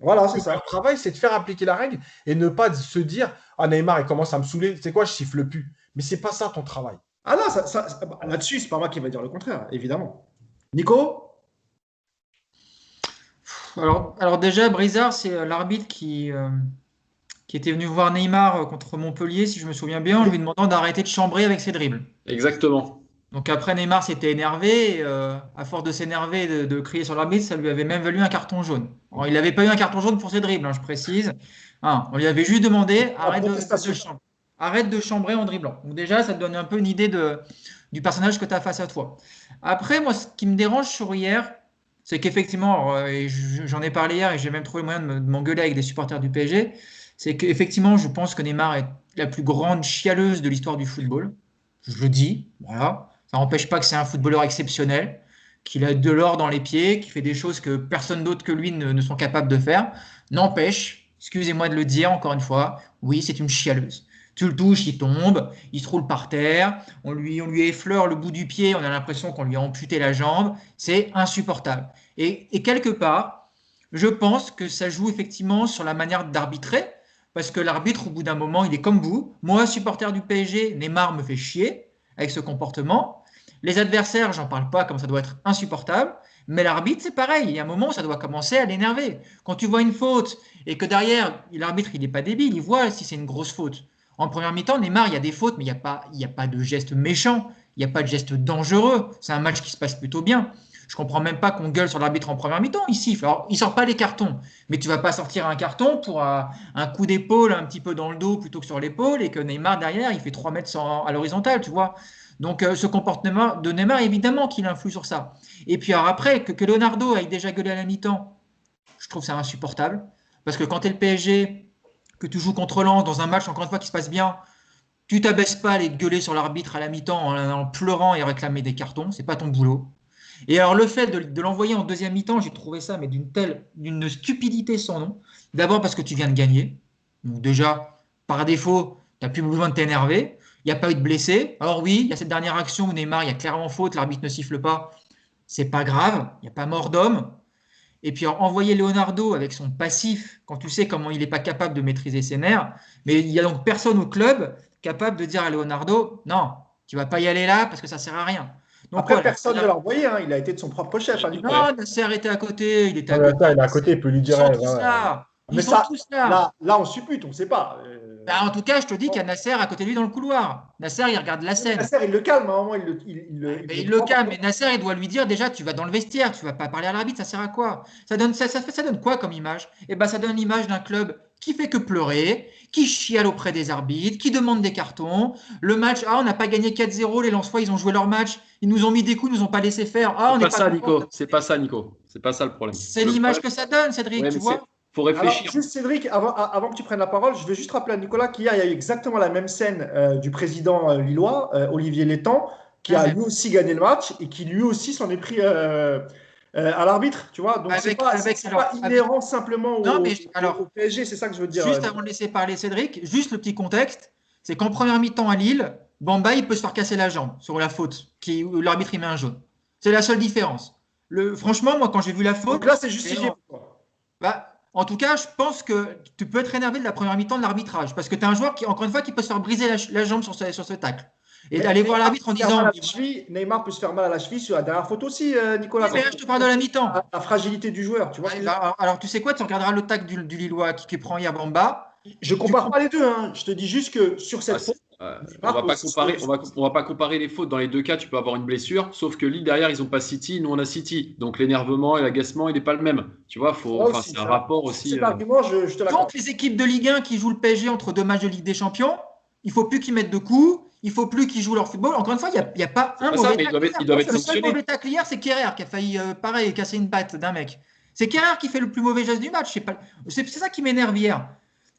Voilà, c'est ça. Le travail, c'est de faire appliquer la règle et ne pas se dire « Ah, Neymar, il commence à me saouler. C'est quoi, je siffle plus. » Mais c'est pas ça ton travail. Ah non, là-dessus, c'est pas moi qui va dire le contraire, évidemment. Nico ? Alors déjà, Brizard, c'est l'arbitre qui était venu voir Neymar contre Montpellier, si je me souviens bien, en lui demandant d'arrêter de chambrer avec ses dribbles. Exactement. Donc après, Neymar s'était énervé, et, à force de s'énerver, de crier sur l'arbitre, ça lui avait même valu un carton jaune. Alors, il n'avait pas eu un carton jaune pour ses dribbles, je précise. On lui avait juste demandé arrête de chambrer en dribblant. Donc déjà, ça te donne un peu une idée du personnage que tu as face à toi. Après, moi, ce qui me dérange sur hier, c'est qu'effectivement, et j'en ai parlé hier et j'ai même trouvé le moyen de m'engueuler avec des supporters du PSG, c'est qu'effectivement, je pense que Neymar est la plus grande chialeuse de l'histoire du football. Je le dis, voilà. Ça n'empêche pas que c'est un footballeur exceptionnel, qu'il a de l'or dans les pieds, qui fait des choses que personne d'autre que lui ne sont capables de faire. N'empêche, excusez-moi de le dire encore une fois, oui, c'est une chialeuse. Tu le touches, il tombe, il se roule par terre, on lui effleure le bout du pied, on a l'impression qu'on lui a amputé la jambe, c'est insupportable. Et quelque part, je pense que ça joue effectivement sur la manière d'arbitrer, parce que l'arbitre, au bout d'un moment, il est comme vous. Moi, supporter du PSG, Neymar me fait chier avec ce comportement. Les adversaires, j'en parle pas, comme ça doit être insupportable. Mais l'arbitre, c'est pareil. Il y a un moment où ça doit commencer à l'énerver. Quand tu vois une faute et que derrière, l'arbitre, il n'est pas débile, il voit si c'est une grosse faute. En première mi-temps, Neymar, il y a des fautes, mais il y a pas de geste méchant, il n'y a pas de geste dangereux. C'est un match qui se passe plutôt bien. Je comprends même pas qu'on gueule sur l'arbitre en première mi-temps. Il siffle. Alors, il sort pas les cartons, mais tu vas pas sortir un carton pour un coup d'épaule un petit peu dans le dos plutôt que sur l'épaule et que Neymar derrière, il fait 3 mètres à l'horizontale, tu vois. Donc, ce comportement de Neymar, évidemment qu'il influe sur ça. Et puis, alors après, que Leonardo aille déjà gueulé à la mi-temps, je trouve ça insupportable. Parce que quand tu es le PSG, que tu joues contre Lens dans un match, encore une fois, qui se passe bien, tu t'abaisses pas à aller gueuler sur l'arbitre à la mi-temps en pleurant et réclamer des cartons, c'est pas ton boulot. Et alors le fait de l'envoyer en deuxième mi-temps, j'ai trouvé ça mais d'une stupidité sans nom. D'abord parce que tu viens de gagner. Donc déjà, par défaut, tu n'as plus besoin de t'énerver. Il n'y a pas eu de blessés. Alors oui, il y a cette dernière action où Neymar, il y a clairement faute, l'arbitre ne siffle pas. C'est pas grave, il n'y a pas mort d'homme. Et puis envoyer Leonardo avec son passif, quand tu sais comment il n'est pas capable de maîtriser ses nerfs, mais il n'y a donc personne au club capable de dire à Leonardo, non, tu vas pas y aller là parce que ça sert à rien. Donc Après, voilà. personne ne l'a envoyé, hein. Il a été de son propre chef, hein, Nicolas. Non, Nasser était à côté, il était Ouais, à mais côté. attends, il est à côté, il peut lui Ils dire. sont Ouais, tous ouais. là. Mais Ils sont ça, tous là. là, on suppute, on ne sait pas. Bah, en tout cas, je te dis qu'il y a Nasser à côté de lui dans le couloir. Nasser, il regarde la scène. Nasser, il le calme, à un moment, Mais le il le prend. calme. Mais Nasser, il doit lui dire déjà, tu vas dans le vestiaire, tu vas pas parler à l'arbitre, ça sert à quoi? Ça donne quoi comme image? Eh ben, ça donne l'image d'un club qui fait que pleurer, qui chiale auprès des arbitres, qui demande des cartons. Le match, on n'a pas gagné 4-0, les Lensois, ils ont joué leur match, ils nous ont mis des coups, ils nous ont pas laissé faire. C'est On n'est pas pas ça, content. Nico. C'est pas ça, Nico. C'est pas ça le problème. C'est Le l'image problème, que ça donne, Cédric, ouais, tu mais vois? faut Alors, réfléchir. juste Cédric, avant que tu prennes la parole, je veux juste rappeler à Nicolas qu'hier, il y a eu exactement la même scène du président lillois, Olivier Létang, qui a Ouais. lui aussi gagné le match et qui lui aussi s'en est pris à l'arbitre, tu vois. Donc, c'est pas inhérent simplement Non, mais au PSG, c'est ça que je veux dire. juste avant de laisser parler Cédric, juste le petit contexte, c'est qu'en première mi-temps à Lille, Bamba, il peut se faire casser la jambe sur la faute, où l'arbitre il met un jaune. C'est la seule différence. Franchement, moi, quand j'ai vu la Donc faute, là, c'est justifié. en tout cas, je pense que tu peux être énervé de la première mi-temps de l'arbitrage, parce que tu as un joueur qui, encore une fois, qui peut se faire briser la jambe sur ce tacle. Et d'aller voir l'arbitre en disant. Neymar peut se faire mal à la cheville sur la dernière faute aussi, Nicolas. Mais là, je te parle de la mi-temps. La fragilité du joueur, tu vois. Alors, tu sais quoi, tu regarderas le tacle du Lillois qui prend hier Bamba. Je compare pas les deux, hein. Je te dis juste que sur cette faute, on va pas comparer les fautes. Dans les deux cas, tu peux avoir une blessure, sauf que Lille derrière, ils n'ont pas City, nous on a City. Donc l'énervement et l'agacement, il n'est pas le même. Tu vois, c'est un rapport aussi. Cet argument, je te l'accorde. Donc les équipes de Ligue 1 qui jouent le PSG entre deux matchs de Ligue des Champions, il faut plus qu'ils mettent de coups, il faut plus qu'ils jouent leur football. Encore une fois, il n'y a pas un mauvais tacle. Ils doivent être Le seul sanctionnés. mauvais tacle hier, c'est Kerrer qui a failli, pareil, casser une patte d'un mec. C'est Kerrer qui fait le plus mauvais geste du match. C'est ça qui m'énerve hier.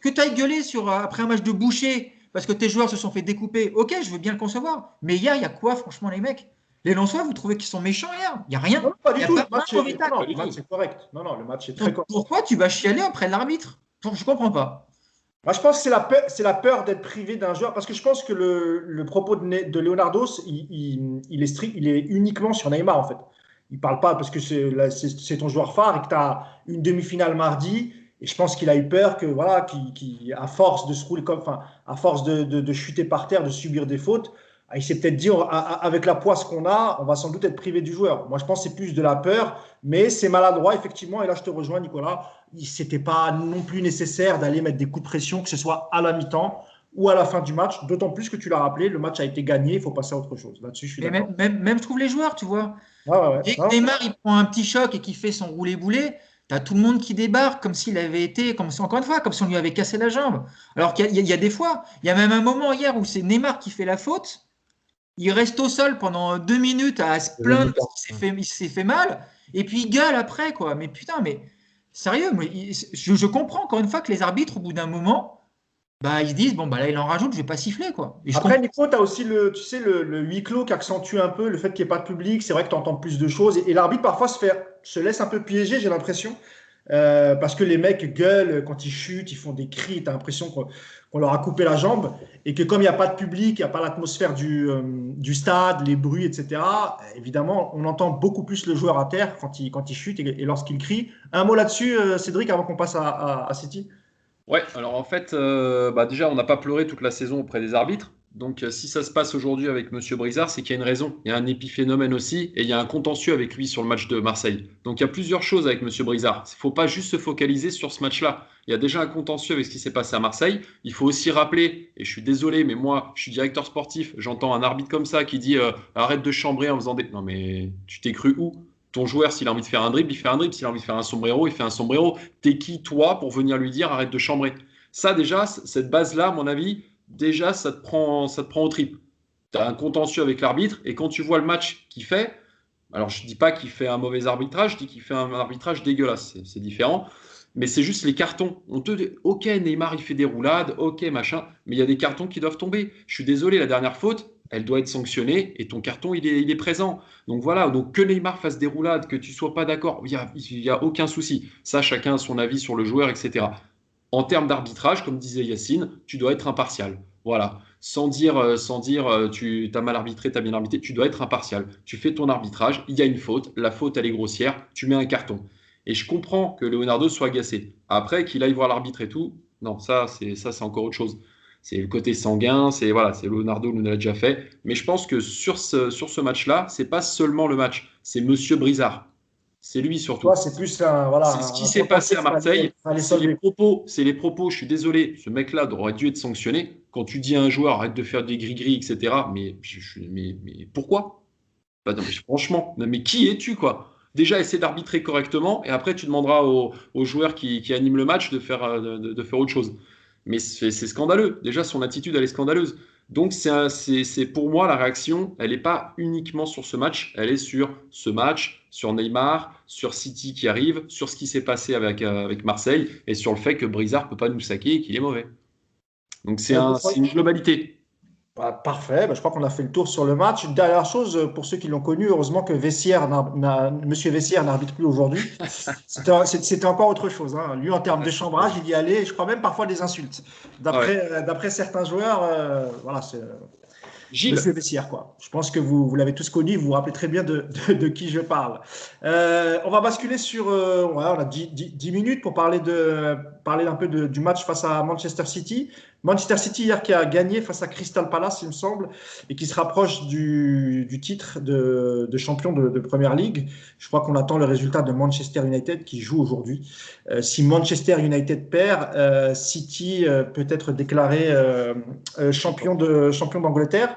Que tu ailles gueuler après un match de boucher parce que tes joueurs se sont fait découper, ok, je veux bien le concevoir. Mais hier, il y a quoi, franchement, les mecs? Les Lensois, vous trouvez qu'ils sont méchants hier? Il n'y a rien. Non, pas du tout. Le match est correct. Non, le match est très correct. Pourquoi tu vas chialer après l'arbitre? Je ne comprends pas. Moi, je pense que c'est la peur d'être privé d'un joueur. Parce que je pense que le propos de Leonardo, il est uniquement sur Neymar, en fait. Il ne parle pas parce que c'est ton joueur phare et que tu as une demi-finale mardi. Et je pense qu'il a eu peur que, voilà, à force de se rouler à force de chuter par terre, de subir des fautes, il s'est peut-être dit, avec la poisse qu'on a, on va sans doute être privé du joueur. Moi, je pense que c'est plus de la peur, mais c'est maladroit, effectivement. Et là, je te rejoins, Nicolas. C'était pas non plus nécessaire d'aller mettre des coups de pression, que ce soit à la mi-temps ou à la fin du match. D'autant plus que tu l'as rappelé, le match a été gagné, il faut passer à autre chose. Là-dessus, je suis d'accord. Même je trouve les joueurs, tu vois. Ouais. Et Neymar, il prend un petit choc et qu'il fait son roulé-boulé. T'as tout le monde qui débarque comme s'il avait été, encore une fois, comme si on lui avait cassé la jambe. Alors qu'il y a des fois, il y a même un moment hier où c'est Neymar qui fait la faute. il reste au sol pendant 2 minutes à se Deuxième plaindre mi-temps. parce il s'est fait mal, et puis il gueule après, quoi. Mais putain, mais sérieux, je comprends encore une fois que les arbitres, au bout d'un moment, bah, ils se disent, bon, bah là, il en rajoute, je vais pas siffler, quoi. Et je Après, comprends. Nico, tu as aussi tu sais, le huis clos qui accentue un peu le fait qu'il n'y ait pas de public. C'est vrai que tu entends plus de choses. Et l'arbitre, parfois, se laisse un peu piéger, j'ai l'impression. Parce que les mecs gueulent quand ils chutent, ils font des cris. Tu as l'impression qu'on leur a coupé la jambe. Et que comme il n'y a pas de public, il n'y a pas l'atmosphère du stade, les bruits, etc., évidemment, on entend beaucoup plus le joueur à terre quand il chute et lorsqu'il crie. Un mot là-dessus, Cédric, avant qu'on passe à City. Ouais, alors en fait, bah déjà, on n'a pas pleuré toute la saison auprès des arbitres. Donc, si ça se passe aujourd'hui avec Monsieur Brizard, c'est qu'il y a une raison. Il y a un épiphénomène aussi, et il y a un contentieux avec lui sur le match de Marseille. Donc, il y a plusieurs choses avec Monsieur Brizard. Il ne faut pas juste se focaliser sur ce match-là. Il y a déjà un contentieux avec ce qui s'est passé à Marseille. Il faut aussi rappeler, et je suis désolé, mais moi, je suis directeur sportif, j'entends un arbitre comme ça qui dit arrête de chambrer en faisant des. Non, mais tu t'es cru où? Ton joueur, s'il a envie de faire un dribble, il fait un dribble. S'il a envie de faire un sombrero, il fait un sombrero. T'es qui, toi, pour venir lui dire arrête de chambrer? Ça, déjà, cette base-là, à mon avis, déjà, ça te prend au trip. Tu as un contentieux avec l'arbitre, et quand tu vois le match qu'il fait, alors je ne dis pas qu'il fait un mauvais arbitrage, je dis qu'il fait un arbitrage dégueulasse, c'est différent, mais c'est juste les cartons. Ok, Neymar, il fait des roulades, ok, machin, mais il y a des cartons qui doivent tomber. Je suis désolé, la dernière faute, elle doit être sanctionnée, et ton carton, il est présent. Donc voilà, donc que Neymar fasse des roulades, que tu ne sois pas d'accord, il y a aucun souci. Ça, chacun a son avis sur le joueur, etc. En termes d'arbitrage, comme disait Yacine, tu dois être impartial. Voilà. Sans dire tu as mal arbitré, tu as bien arbitré, tu dois être impartial. Tu fais ton arbitrage, il y a une faute, la faute elle est grossière, tu mets un carton. Et je comprends que Leonardo soit agacé. Après, qu'il aille voir l'arbitre et tout, non, ça c'est encore autre chose. C'est le côté sanguin, c'est Leonardo nous l'a déjà fait. Mais je pense que sur ce match-là, c'est pas seulement le match, c'est Monsieur Brizard. C'est lui Toi, surtout. c'est plus un, voilà, C'est ce qui un s'est passé contentieux à qu'il Marseille. fallait C'est les solver. propos, c'est les propos. Je suis désolé, ce mec-là aurait dû être sanctionné. Quand tu dis à un joueur arrête de faire des gris-gris, etc. Mais pourquoi? Bah non, mais franchement, non, mais qui es-tu, quoi? Déjà, essaie d'arbitrer correctement, et après tu demanderas aux joueurs qui animent le match de faire autre chose. Mais c'est scandaleux. Déjà, son attitude, elle est scandaleuse. Donc, c'est pour moi, la réaction, elle n'est pas uniquement sur ce match, elle est sur ce match, sur Neymar, sur City qui arrive, sur ce qui s'est passé avec Marseille, et sur le fait que Brizard ne peut pas nous saquer et qu'il est mauvais. Donc, c'est Bah, écoute, c'est une globalité. parfait. Bah, je crois qu'on a fait le tour sur le match. Une dernière chose, pour ceux qui l'ont connu, heureusement que Monsieur Vessière n'arbitre plus aujourd'hui. C'était encore autre chose, hein. Lui, en termes de chambrage, il y allait, et je crois même parfois des insultes. Ouais. D'après certains joueurs, voilà, c'est Gilles, Monsieur Vessière, quoi. Je pense que vous l'avez tous connu, vous vous rappelez très bien de qui je parle. On va basculer sur. Ouais, on a 10 minutes pour parler un peu du match face à Manchester City. Manchester City, hier, qui a gagné face à Crystal Palace, il me semble, et qui se rapproche du titre de champion de Première League. Je crois qu'on attend le résultat de Manchester United qui joue aujourd'hui. Si Manchester United perd, City peut être déclaré champion d'Angleterre.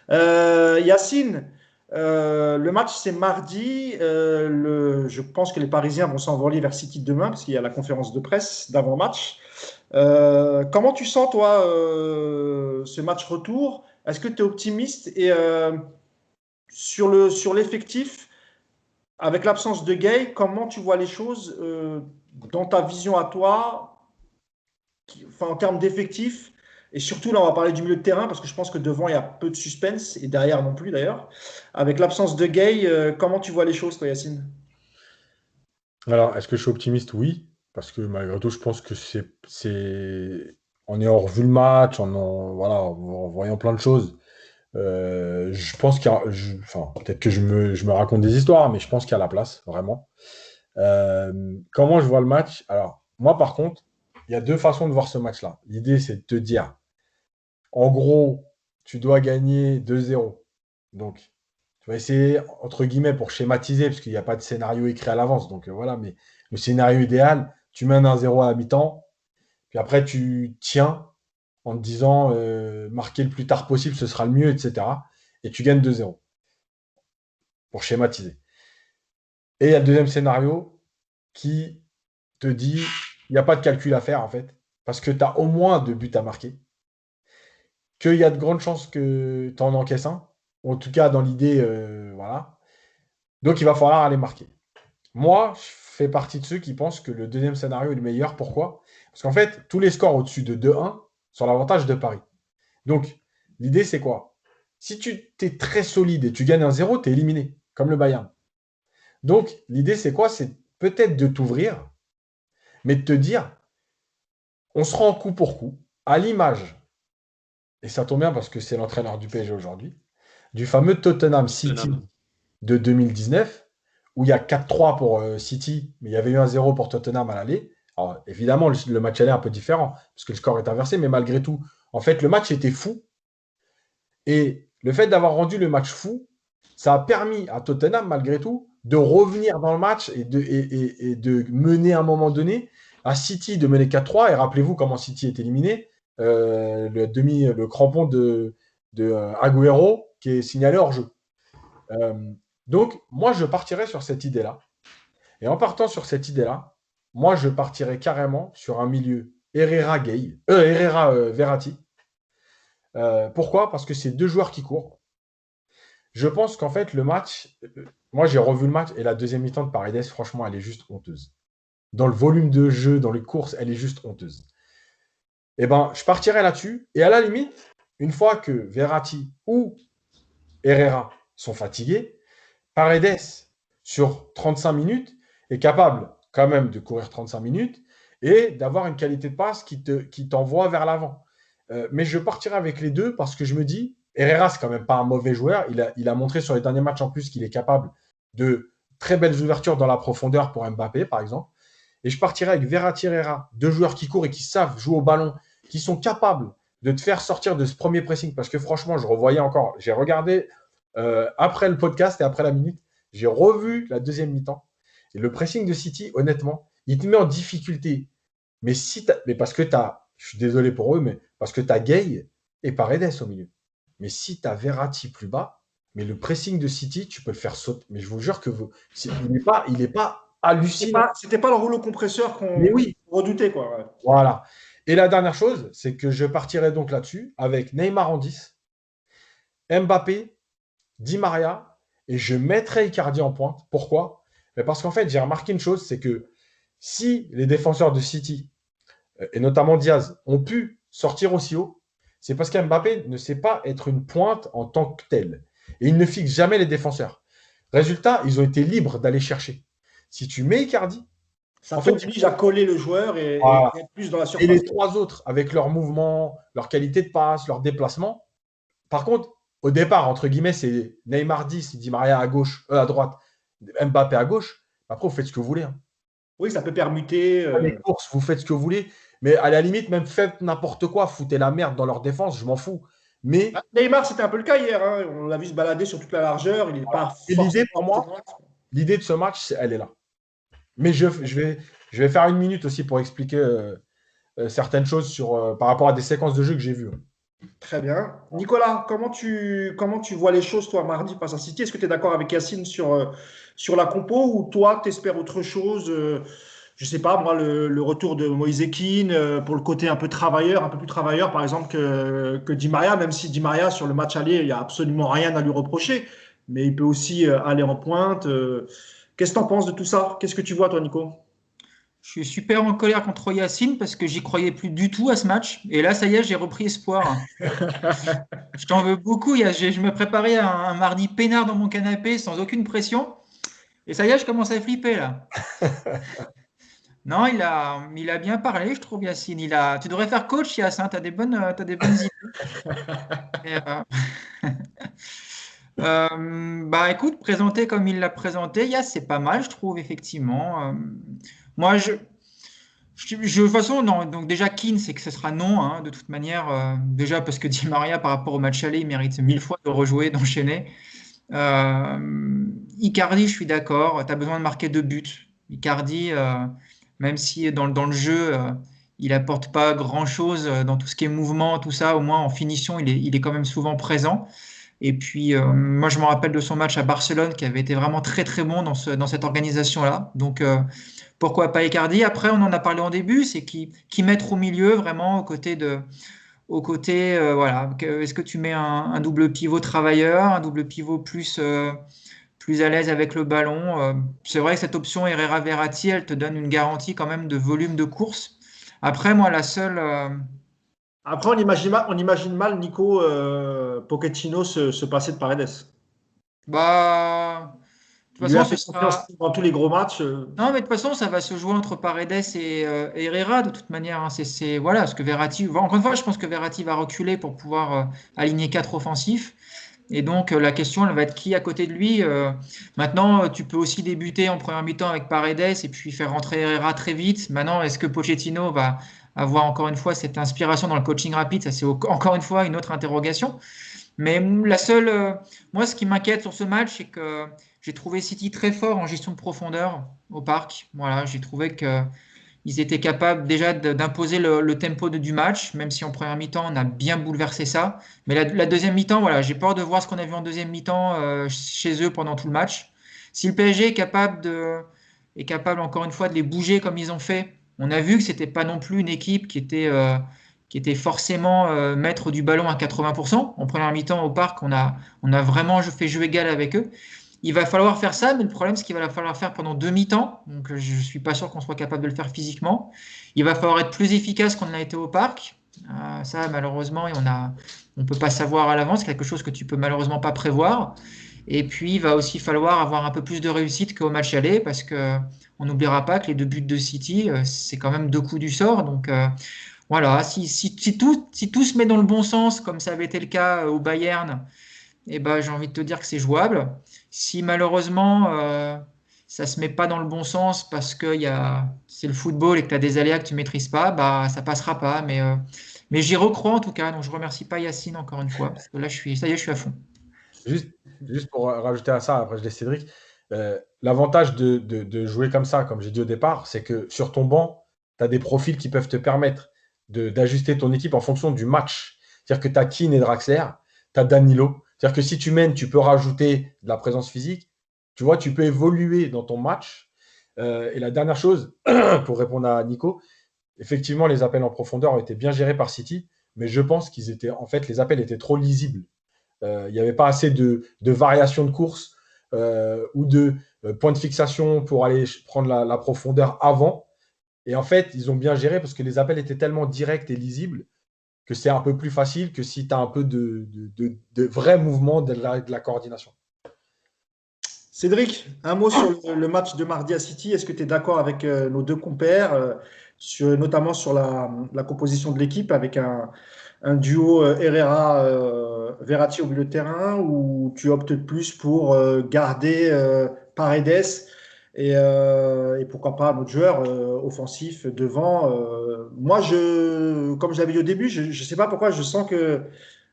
Yacine, le match c'est mardi. Je pense que les Parisiens vont s'envoler vers City demain parce qu'il y a la conférence de presse d'avant-match. Comment tu sens, toi, ce match retour? Est-ce que tu es optimiste? Et sur l'effectif, avec l'absence de Gay, comment tu vois les choses dans ta vision à toi, enfin, en termes d'effectifs? Et surtout, là, on va parler du milieu de terrain parce que je pense que devant, il y a peu de suspense et derrière non plus d'ailleurs. Avec l'absence de Gay, comment tu vois les choses, toi, Yacine? Alors, est-ce que je suis optimiste? Oui, parce que malgré tout, je pense que en ayant revu le match, voilà, en voyant plein de choses, je pense enfin, peut-être que je me raconte des histoires, mais je pense qu'il y a la place, vraiment. Comment je vois le match? Alors, moi, par contre, il y a deux façons de voir ce match-là. L'idée, c'est de te dire, en gros, tu dois gagner 2-0. Donc, tu vas essayer, entre guillemets, pour schématiser, parce qu'il n'y a pas de scénario écrit à l'avance. Donc, voilà, mais le scénario idéal, tu mènes 1-0 à la mi-temps, puis après, tu tiens en te disant, marquer le plus tard possible, ce sera le mieux, etc. Et tu gagnes 2-0, pour schématiser. Et il y a le deuxième scénario qui te dit, il n'y a pas de calcul à faire, en fait, parce que tu as au moins 2 buts à marquer, qu'il y a de grandes chances que tu en encaisses un, En tout cas, dans l'idée, voilà. Donc, il va falloir aller marquer. Moi, je fais partie de ceux qui pensent que le deuxième scénario est le meilleur. Pourquoi? Parce qu'en fait, tous les scores au-dessus de 2-1 sont l'avantage de Paris. Donc, l'idée, c'est quoi? Si tu es très solide et tu gagnes 1-0, tu es éliminé, comme le Bayern. Donc, l'idée, c'est quoi? C'est peut-être de t'ouvrir, mais de te dire, on se rend coup pour coup, à l'image, et ça tombe bien parce que c'est l'entraîneur du PSG aujourd'hui, du fameux Tottenham City Tottenham. de 2019, où il y a 4-3 pour City, mais il y avait eu 1-0 pour Tottenham à l'aller. Alors, évidemment, le match aller est un peu différent, parce que le score est inversé, mais malgré tout, en fait, le match était fou. Et le fait d'avoir rendu le match fou, ça a permis à Tottenham, malgré tout, de revenir dans le match et de mener à un moment donné, à City de mener 4-3. Et rappelez-vous comment City est éliminé. Le crampon de Agüero qui est signalé hors jeu. Donc, moi, je partirais sur cette idée-là. Et en partant sur cette idée-là, moi, je partirais carrément sur un milieu Herrera-Verratti. Pourquoi? Parce que c'est deux joueurs qui courent. Je pense qu'en fait, le match, moi, j'ai revu le match et la deuxième mi-temps de Paredes, franchement, elle est juste honteuse. Dans le volume de jeu, dans les courses, elle est juste honteuse. Eh ben, je partirais là-dessus. Et à la limite, une fois que Verratti ou Herrera sont fatigués, Paredes, sur 35 minutes, est capable quand même de courir 35 minutes et d'avoir une qualité de passe qui t'envoie vers l'avant. Mais je partirai avec les deux parce que je me dis, Herrera, c'est quand même pas un mauvais joueur. Il a montré sur les derniers matchs en plus qu'il est capable de très belles ouvertures dans la profondeur pour Mbappé, par exemple. Et je partirai avec Verratti Herrera, deux joueurs qui courent et qui savent jouer au ballon, qui sont capables de te faire sortir de ce premier pressing. Parce que franchement, je revoyais encore, j'ai regardé après le podcast et après la minute, j'ai revu la deuxième mi-temps. Et le pressing de City, honnêtement, il te met en difficulté. Mais, parce que tu as, je suis désolé pour eux, mais parce que tu as Gay et Paredes au milieu. Mais si tu as Verratti plus bas, mais le pressing de City, tu peux le faire sauter. Mais je vous jure que il n'est pas hallucinant. C'était pas le rouleau compresseur qu'on oui. redoutait, quoi. Ouais. Voilà. Et la dernière chose, c'est que je partirai donc là-dessus avec Neymar en 10, Mbappé, Di Maria, et je mettrai Icardi en pointe. Pourquoi? Parce qu'en fait, j'ai remarqué une chose, c'est que si les défenseurs de City, et notamment Diaz, ont pu sortir aussi haut, c'est parce qu'Mbappé ne sait pas être une pointe en tant que tel. Et il ne fixe jamais les défenseurs. Résultat, ils ont été libres d'aller chercher. Si tu mets Icardi, ça t'oblige à coller le joueur et être plus dans la surface. Et les trois autres, avec leur mouvement, leur qualité de passe, leur déplacement. Par contre, au départ, entre guillemets, c'est Neymar 10, Di Maria à droite, Mbappé à gauche. Après, vous faites ce que vous voulez. Hein. Oui, ça peut permuter. Les courses, vous faites ce que vous voulez. Mais à la limite, même faites n'importe quoi, foutez la merde dans leur défense, je m'en fous. Mais Neymar, c'était un peu le cas hier. Hein. On l'a vu se balader sur toute la largeur. Il n'est pas l'idée, pour moi, l'idée de ce match, elle est là. Mais je vais faire une minute aussi pour expliquer certaines choses par rapport à des séquences de jeu que j'ai vues. Très bien. Nicolas, comment tu vois les choses, toi, mardi face à City? Est-ce que tu es d'accord avec Yacine sur la compo ou toi, tu espères autre chose? Je sais pas, moi, le retour de Moïse Kean pour le côté un peu plus travailleur, par exemple, que Di Maria, même si Di Maria, sur le match aller, il n'y a absolument rien à lui reprocher, mais il peut aussi aller en pointe. Qu'est-ce que tu en penses de tout ça? Qu'est-ce que tu vois, toi, Nico? Je suis super en colère contre Yacine parce que j'y croyais plus du tout à ce match. Et là, ça y est, j'ai repris espoir. Je t'en veux beaucoup. Je me préparais un mardi peinard dans mon canapé sans aucune pression. Et ça y est, je commence à flipper là. Non, il a bien parlé, je trouve, Yacine. Tu devrais faire coach, Yacine. Tu as des bonnes idées. Et, bah écoute, présenté comme il l'a présenté, Yass, c'est pas mal, je trouve, effectivement. Moi, de toute façon, non, donc déjà, Keane, c'est que ce sera non, hein, de toute manière. Déjà, parce que Di Maria, par rapport au match aller, il mérite 1000 fois de rejouer, d'enchaîner. Icardi, je suis d'accord, tu as besoin de marquer 2 buts. Icardi, même si dans le jeu, il apporte pas grand-chose dans tout ce qui est mouvement, tout ça, au moins en finition, il est quand même souvent présent. Et puis, moi, je me rappelle de son match à Barcelone qui avait été vraiment très, très bon dans cette organisation-là. Donc, pourquoi pas Icardi? Après, on en a parlé en début, c'est qui mettre au milieu, vraiment, aux côtés au côté, voilà. Est-ce que tu mets un double pivot travailleur, un double pivot plus à l'aise avec le ballon? C'est vrai que cette option Herrera-Verratti, elle te donne une garantie quand même de volume de course. Après, moi, la seule. Après, on imagine mal Nico Pochettino se passer de Paredes. Bah, de toute Il lui façon, a ce fait confiance sera. dans tous les gros matchs. Non, mais de toute façon, ça va se jouer entre Paredes et Herrera, de toute manière, hein. Voilà, parce que Verratti. Encore une fois, je pense que Verratti va reculer pour pouvoir aligner quatre offensifs. Et donc, la question, elle va être qui à côté de lui. Maintenant, tu peux aussi débuter en première mi-temps avec Paredes et puis faire rentrer Herrera très vite. Maintenant, est-ce que Pochettino va avoir encore une fois cette inspiration dans le coaching rapide? Ça, c'est encore une fois une autre interrogation. Mais moi, ce qui m'inquiète sur ce match, c'est que j'ai trouvé City très fort en gestion de profondeur au parc. Voilà, j'ai trouvé que ils étaient capables déjà d'imposer le tempo du match, même si en première mi-temps, on a bien bouleversé ça. Mais la deuxième mi-temps, voilà, j'ai peur de voir ce qu'on a vu en deuxième mi-temps chez eux pendant tout le match. Si le PSG est capable encore une fois de les bouger comme ils ont fait, on a vu que c'était pas non plus une équipe qui était forcément maître du ballon à 80%. En première mi-temps au parc, on a vraiment fait jeu égal avec eux. Il va falloir faire ça, mais le problème, c'est qu'il va falloir faire pendant 2 mi-temps. Donc, je ne suis pas sûr qu'on soit capable de le faire physiquement. Il va falloir être plus efficace qu'on l'a été au parc. Ça, malheureusement, on ne peut pas savoir à l'avance. C'est quelque chose que tu peux malheureusement pas prévoir. Et puis, il va aussi falloir avoir un peu plus de réussite qu'au match aller, parce que on n'oubliera pas que les 2 buts de City, c'est quand même 2 coups du sort. Donc, voilà, si tout se met dans le bon sens, comme ça avait été le cas au Bayern, eh ben, j'ai envie de te dire que c'est jouable. Si malheureusement ça se met pas dans le bon sens parce que c'est le football et que tu as des aléas que tu maîtrises pas, bah ça passera pas. Mais j'y recrois en tout cas. Donc je remercie pas Yacine encore une fois parce que là ça y est, je suis à fond. Juste, juste pour rajouter à ça, après je laisse Cédric, l'avantage de jouer comme ça, comme j'ai dit au départ, c'est que sur ton banc, tu as des profils qui peuvent te permettre d'ajuster ton équipe en fonction du match. C'est-à-dire que tu as Keane et Draxler, tu as Danilo. C'est-à-dire que si tu mènes, tu peux rajouter de la présence physique. Tu vois, tu peux évoluer dans ton match. Et la dernière chose, pour répondre à Nico, effectivement, les appels en profondeur ont été bien gérés par City, mais je pense en fait, les appels étaient trop lisibles. Il n'y avait pas assez de variations de course ou de points de fixation pour aller prendre la profondeur avant. Et en fait, ils ont bien géré parce que les appels étaient tellement directs et lisibles que c'est un peu plus facile que si tu as un peu de vrai mouvement de la coordination. Cédric, un mot sur le match de mardi à City. Est-ce que tu es d'accord avec nos deux compères, notamment sur la composition de l'équipe avec un duo Herrera-Verratti au milieu de terrain, ou tu optes plus pour garder Paredes et pourquoi pas un autre joueur offensif devant? Moi, comme je l'avais dit au début, je ne sais pas pourquoi je sens que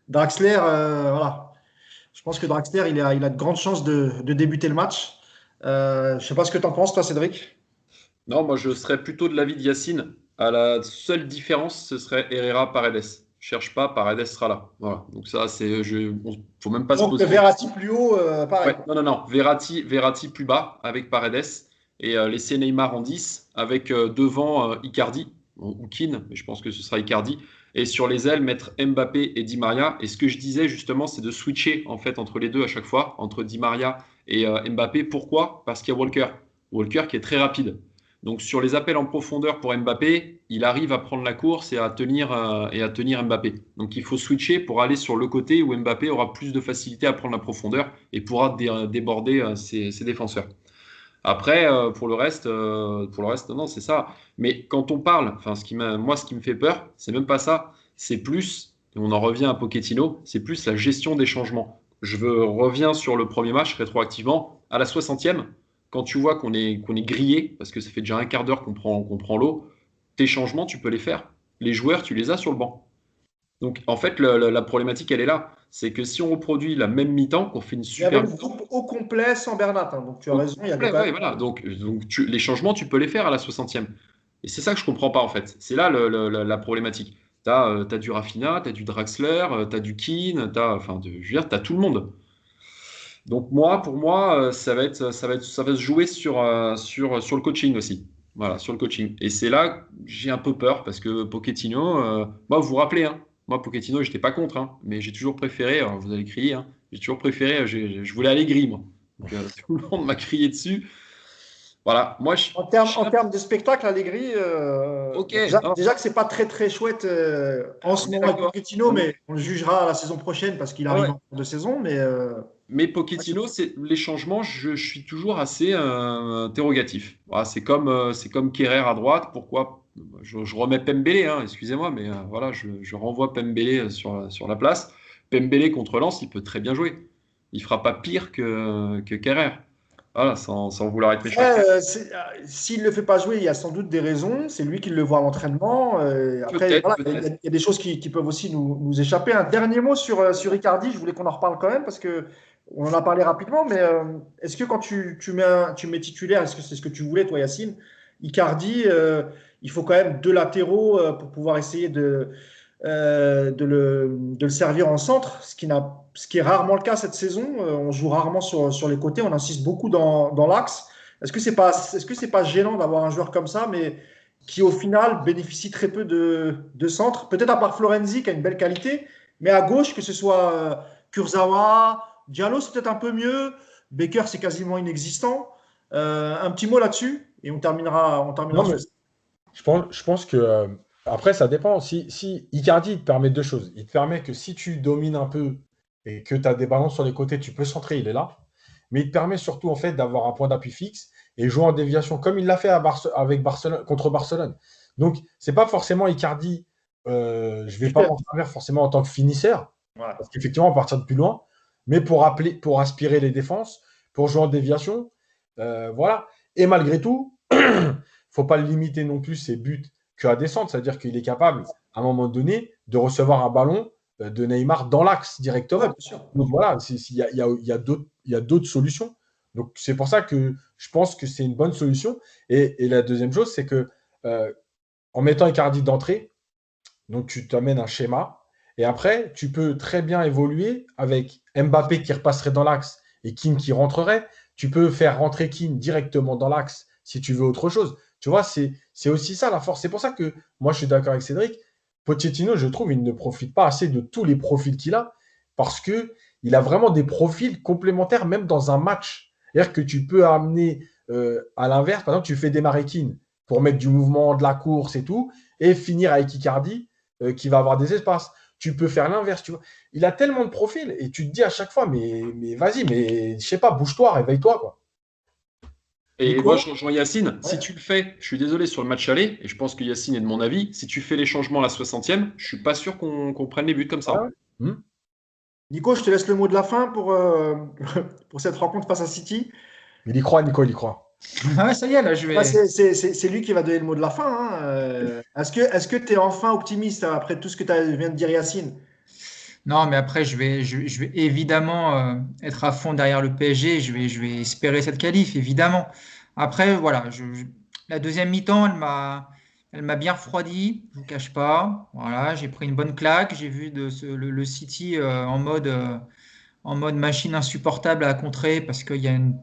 Draxler, voilà. Je pense que Draxler, il a de grandes chances de débuter le match. Je ne sais pas ce que tu en penses, toi, Cédric. Non, moi je serais plutôt de l'avis de Yacine. À la seule différence, ce serait Herrera Paredes. Cherche pas, Paredes sera là. Voilà. Donc ça, faut même pas se Donc, poser. Verratti plus haut, pareil. Ouais, non. Verratti plus bas avec Paredes et laisser Neymar en 10 avec devant Icardi ou Keane, mais je pense que ce sera Icardi. Et sur les ailes, mettre Mbappé et Di Maria. Et ce que je disais justement, c'est de switcher en fait entre les deux à chaque fois, entre Di Maria et Mbappé. Pourquoi? Parce qu'il y a Walker. Walker qui est très rapide. Donc sur les appels en profondeur pour Mbappé, il arrive à prendre la course et à tenir Mbappé. Donc il faut switcher pour aller sur le côté où Mbappé aura plus de facilité à prendre la profondeur et pourra déborder ses défenseurs. Après, pour le reste, non, c'est ça. Mais quand on parle, enfin, ce qui me fait peur, c'est même pas ça. C'est plus, et on en revient à Pochettino, c'est plus la gestion des changements. Reviens sur le premier match rétroactivement à la 60e. Quand tu vois qu'on est grillé, parce que ça fait déjà un quart d'heure qu'on prend l'eau, tes changements, tu peux les faire. Les joueurs, tu les as sur le banc. Donc, en fait, la problématique, elle est là. C'est que si on reproduit la même mi-temps, qu'on fait une Il y avait super le groupe au complet sans Bernat, hein, donc tu as au raison. Il y avait complet, quand ouais, même. voilà. Donc les changements, tu peux les faire à la 60e. Et c'est ça que je comprends pas, en fait. C'est là la problématique. T'as du Rafinha, t'as du Draxler, t'as du Keane, je veux dire, t'as tout le monde. Donc pour moi, ça va se jouer sur le coaching aussi. Voilà, sur le coaching. Et c'est là que j'ai un peu peur parce que Pochettino, vous vous rappelez, hein, Moi, Pochettino, j'étais pas contre, hein, mais j'ai toujours préféré, alors vous allez crier, hein, j'ai toujours préféré, je voulais Allegri, moi. Donc, tout le monde m'a crié dessus. Voilà, moi, En termes de spectacle, Allegri, ok, déjà que c'est pas très très chouette en ce on est moment avec d'accord. Pochettino, mais on le jugera la saison prochaine parce qu'il Ah arrive ouais. en cours de saison. Mais Pochettino, les changements, je suis toujours assez interrogatif. Voilà, c'est comme Kerrer à droite. Pourquoi je remets Pembele, hein, excusez-moi, mais voilà, je renvoie Pembele sur la place. Pembele contre Lens, il peut très bien jouer. Il fera pas pire que Kerrer. Voilà, sans vouloir être méchant. Après, s'il ne le fait pas jouer, il y a sans doute des raisons. C'est lui qui le voit à l'entraînement. Après, Peut-être, voilà, peut-être. il y a des choses qui peuvent aussi nous échapper. Un dernier mot sur Icardi, je voulais qu'on en reparle quand même parce que on en a parlé rapidement. Mais est-ce que quand tu mets titulaire, est-ce que c'est ce que tu voulais, toi, Yacine? Icardi, il faut quand même deux latéraux pour pouvoir essayer de le servir en centre, ce qui est rarement le cas cette saison. On joue rarement sur les côtés, on insiste beaucoup dans l'axe. Est-ce que c'est pas gênant d'avoir un joueur comme ça, mais qui au final bénéficie très peu de centre? Peut-être à part Florenzi qui a une belle qualité, mais à gauche, que ce soit Kurzawa, Diallo, c'est peut-être un peu mieux. Baker, c'est quasiment inexistant. Un petit mot là-dessus et on terminera Non, sur mais je pense que après, ça dépend. Si Icardi, il te permet deux choses. Il te permet que si tu domines un peu et que tu as des ballons sur les côtés, tu peux centrer, il est là. Mais il te permet surtout en fait d'avoir un point d'appui fixe et jouer en déviation, comme il l'a fait avec Barcelone, contre Barcelone. Donc, c'est pas forcément Icardi, je vais pas m'en servir forcément en tant que finisseur, Voilà. parce qu'effectivement, on va partir de plus loin, mais pour aspirer les défenses, pour jouer en déviation, voilà. Et malgré tout, faut pas le limiter non plus ses buts qu'à descendre, c'est-à-dire qu'il est capable, à un moment donné, de recevoir un ballon de Neymar dans l'axe Ouais, directement. bien sûr. Donc voilà, il y a d'autres solutions. Donc c'est pour ça que je pense que c'est une bonne solution. Et la deuxième chose, c'est que en mettant Icardi d'entrée, donc tu t'amènes un schéma, et après, tu peux très bien évoluer avec Mbappé qui repasserait dans l'axe et Keane qui rentrerait. Tu peux faire rentrer Keane directement dans l'axe si tu veux autre chose. Tu vois, c'est aussi ça la force. C'est pour ça que moi, je suis d'accord avec Cédric. Pochettino, je trouve, il ne profite pas assez de tous les profils qu'il a parce que il a vraiment des profils complémentaires, même dans un match. C'est-à-dire que tu peux amener à l'inverse, par exemple, tu fais démarrer Keane pour mettre du mouvement, de la course et tout, et finir avec Icardi qui va avoir des espaces. Tu peux faire l'inverse, tu vois. Il a tellement de profils et tu te dis à chaque fois, mais vas-y, mais je sais pas, bouge-toi, réveille-toi, quoi. Et moi, Nico? je rejoins Yacine. Si Ouais. tu le fais, je suis désolé sur le match aller, et je pense que Yacine est de mon avis, si tu fais les changements à la 60e, je suis pas sûr qu'on prenne les buts comme Ouais, ça. ouais. Nico, je te laisse le mot de la fin pour cette rencontre face à City. Il y croit, Nico, il y croit. Ah ouais, ça y est, là, je Là, vais. c'est lui qui va donner le mot de la fin, hein. Est-ce que tu es enfin optimiste après tout ce que tu viens de dire, Yacine? Non, mais après, je vais évidemment être à fond derrière le PSG. Je vais espérer cette qualif, évidemment. Après, voilà, la deuxième mi-temps, elle m'a bien refroidi, je vous cache pas. Voilà, j'ai pris une bonne claque. J'ai vu le City en mode machine insupportable à contrer parce qu'il y a une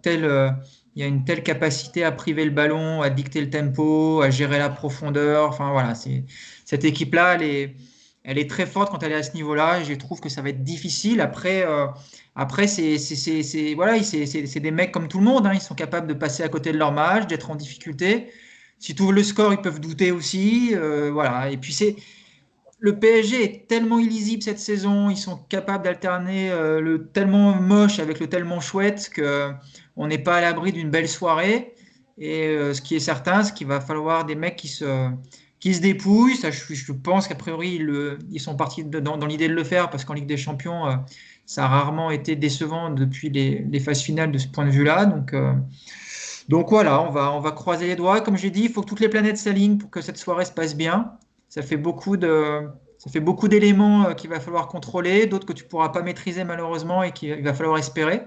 telle capacité à priver le ballon, à dicter le tempo, à gérer la profondeur. Enfin voilà, cette équipe-là, elle est très forte quand elle est à ce niveau-là. Et je trouve que ça va être difficile. Après, voilà, c'est des mecs comme tout le monde, hein. Ils sont capables de passer à côté de leur match, d'être en difficulté. Si tu ouvres le score, ils peuvent douter aussi. Voilà. Et puis le PSG est tellement illisible cette saison, ils sont capables d'alterner le tellement moche avec le tellement chouette que on n'est pas à l'abri d'une belle soirée. Et ce qui est certain, c'est qu'il va falloir des mecs qui se dépouillent. Ça, je pense qu'a priori, ils sont partis dans l'idée de le faire parce qu'en Ligue des Champions, ça a rarement été décevant depuis les phases finales de ce point de vue-là. Donc voilà, on va croiser les doigts. Comme j'ai dit, il faut que toutes les planètes s'alignent pour que cette soirée se passe bien. Ça fait beaucoup d'éléments qu'il va falloir contrôler, d'autres que tu ne pourras pas maîtriser malheureusement et qu'il va falloir espérer.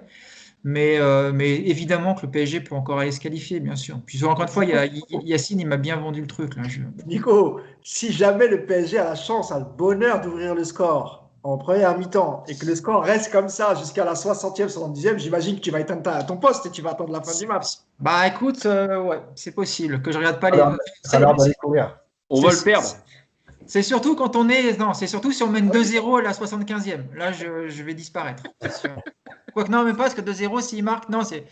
Mais évidemment que le PSG peut encore aller se qualifier, bien sûr. Puis encore une fois, Yacine, il m'a bien vendu le truc là. Nico, si jamais le PSG a la chance, a le bonheur d'ouvrir le score en première mi-temps et que le score reste comme ça jusqu'à la 60e, 70e, j'imagine que tu vas éteindre ton poste et tu vas attendre la fin du match. Bah écoute, ouais, c'est possible que je regarde pas Ça a l'air d'aller courir. On va le perdre. C'est surtout quand on est. Non, c'est surtout si on mène 2-0 à la 75e. Là, je vais disparaître. C'est sûr. Quoique, non, même pas, parce que 2-0, s'il marque, non, c'est.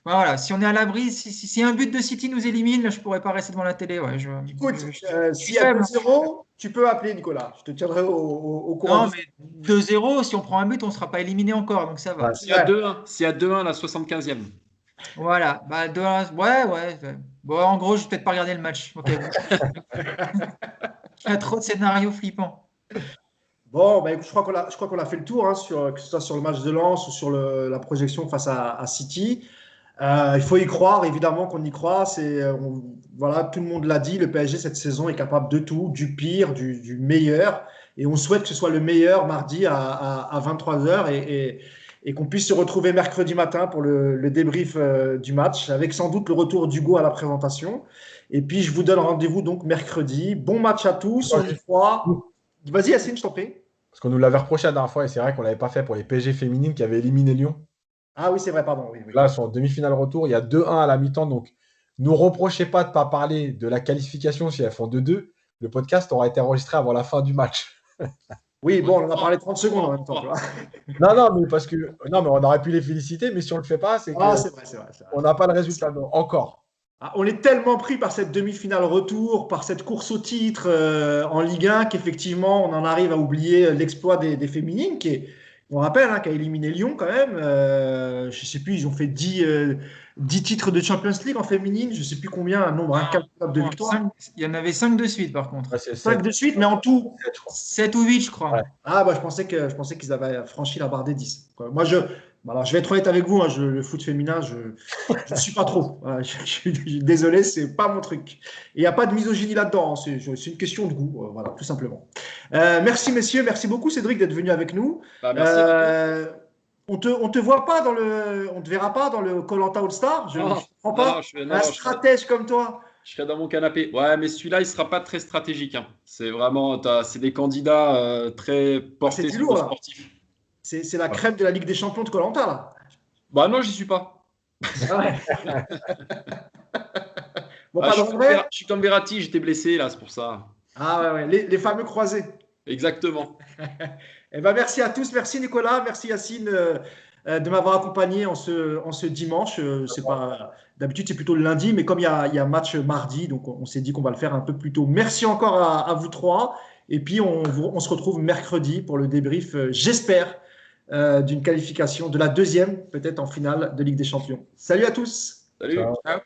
Voilà, si on est à l'abri, si un but de City nous élimine, là, je ne pourrais pas rester devant la télé. Ouais, Écoute, je s'il suis y a faible. 2-0, tu peux appeler Nicolas. Je te tiendrai au courant. Non, mais 2-0, si on prend un but, on ne sera pas éliminé encore, donc ça va. Ouais. S'il y a 2-1, s'il y a 2-1 à la 75e. Voilà, bah, ouais. Bon, en gros, je vais peut-être pas regarder le match. Ok, bon. Il y a trop de scénarios flippants. Bon, ben, je crois qu'on a fait le tour, hein, que ce soit sur le match de Lens ou sur la projection face à City. Il faut y croire, évidemment qu'on y croit. Voilà, tout le monde l'a dit, le PSG cette saison est capable de tout, du pire, du meilleur. Et on souhaite que ce soit le meilleur mardi à 23h et qu'on puisse se retrouver mercredi matin pour le débrief du match, avec sans doute le retour d'Hugo à la présentation. Et puis, je vous donne rendez-vous donc mercredi. Bon match à tous, on y croit. Vas-y, Yacine, je t'en prie. Parce qu'on nous l'avait reproché la dernière fois et c'est vrai qu'on ne l'avait pas fait pour les PSG féminines qui avaient éliminé Lyon. Ah oui, c'est vrai, pardon. Oui. Là, sur demi-finale retour, il y a 2-1 à la mi-temps. Donc, ne nous reprochez pas de ne pas parler de la qualification si elles font 2-2. Le podcast aura été enregistré avant la fin du match. Oui, bon, on en a parlé 30 secondes en même temps. Non, mais on aurait pu les féliciter, mais si on ne le fait pas, c'est Ah, qu'on c'est vrai. n'a pas le résultat encore. Ah, on est tellement pris par cette demi-finale retour, par cette course au titre en Ligue 1 qu'effectivement, on en arrive à oublier l'exploit des féminines, on rappelle, hein, qui a éliminé Lyon quand même. Je ne sais plus, ils ont fait 10 titres de Champions League en féminine, je ne sais plus combien, un nombre incalculable de victoires. Il y en avait 5 de suite, par contre. Ouais, c'est 5 de suite, mais en tout. 7 ou 8, je crois. Ouais. Ah, bah, je pensais qu'ils avaient franchi la barre des 10. Quoi. Moi, alors, je vais être honnête avec vous, hein, le foot féminin, je ne suis pas trop. Voilà, je suis désolé, c'est pas mon truc. Et il n'y a pas de misogynie là-dedans, hein, c'est une question de goût, voilà, tout simplement. Merci, messieurs, merci beaucoup, Cédric, d'être venu avec nous. Bah, merci. On te voit pas on te verra pas dans le Koh-Lanta All-Star. Je ne comprends pas. Un stratège comme toi. Je serai dans mon canapé. Ouais, mais celui-là, il ne sera pas très stratégique. Hein. C'est vraiment, c'est des candidats très portés sur le sportif. C'est la crème de la Ligue des Champions de Koh-Lanta, là. Bah non, j'y suis pas. Ah ouais. Bon, je suis comme Verratti, j'étais blessé, là, c'est pour ça. Ah ouais. Les fameux croisés. Exactement. Eh ben, merci à tous. Merci, Nicolas. Merci, Yacine, de m'avoir accompagné en ce dimanche. D'habitude, c'est plutôt le lundi, mais comme il y a match mardi, donc on s'est dit qu'on va le faire un peu plus tôt. Merci encore à vous trois. Et puis, on se retrouve mercredi pour le débrief, j'espère, d'une qualification de la deuxième, peut-être en finale de Ligue des Champions. Salut à tous. Salut. Ciao.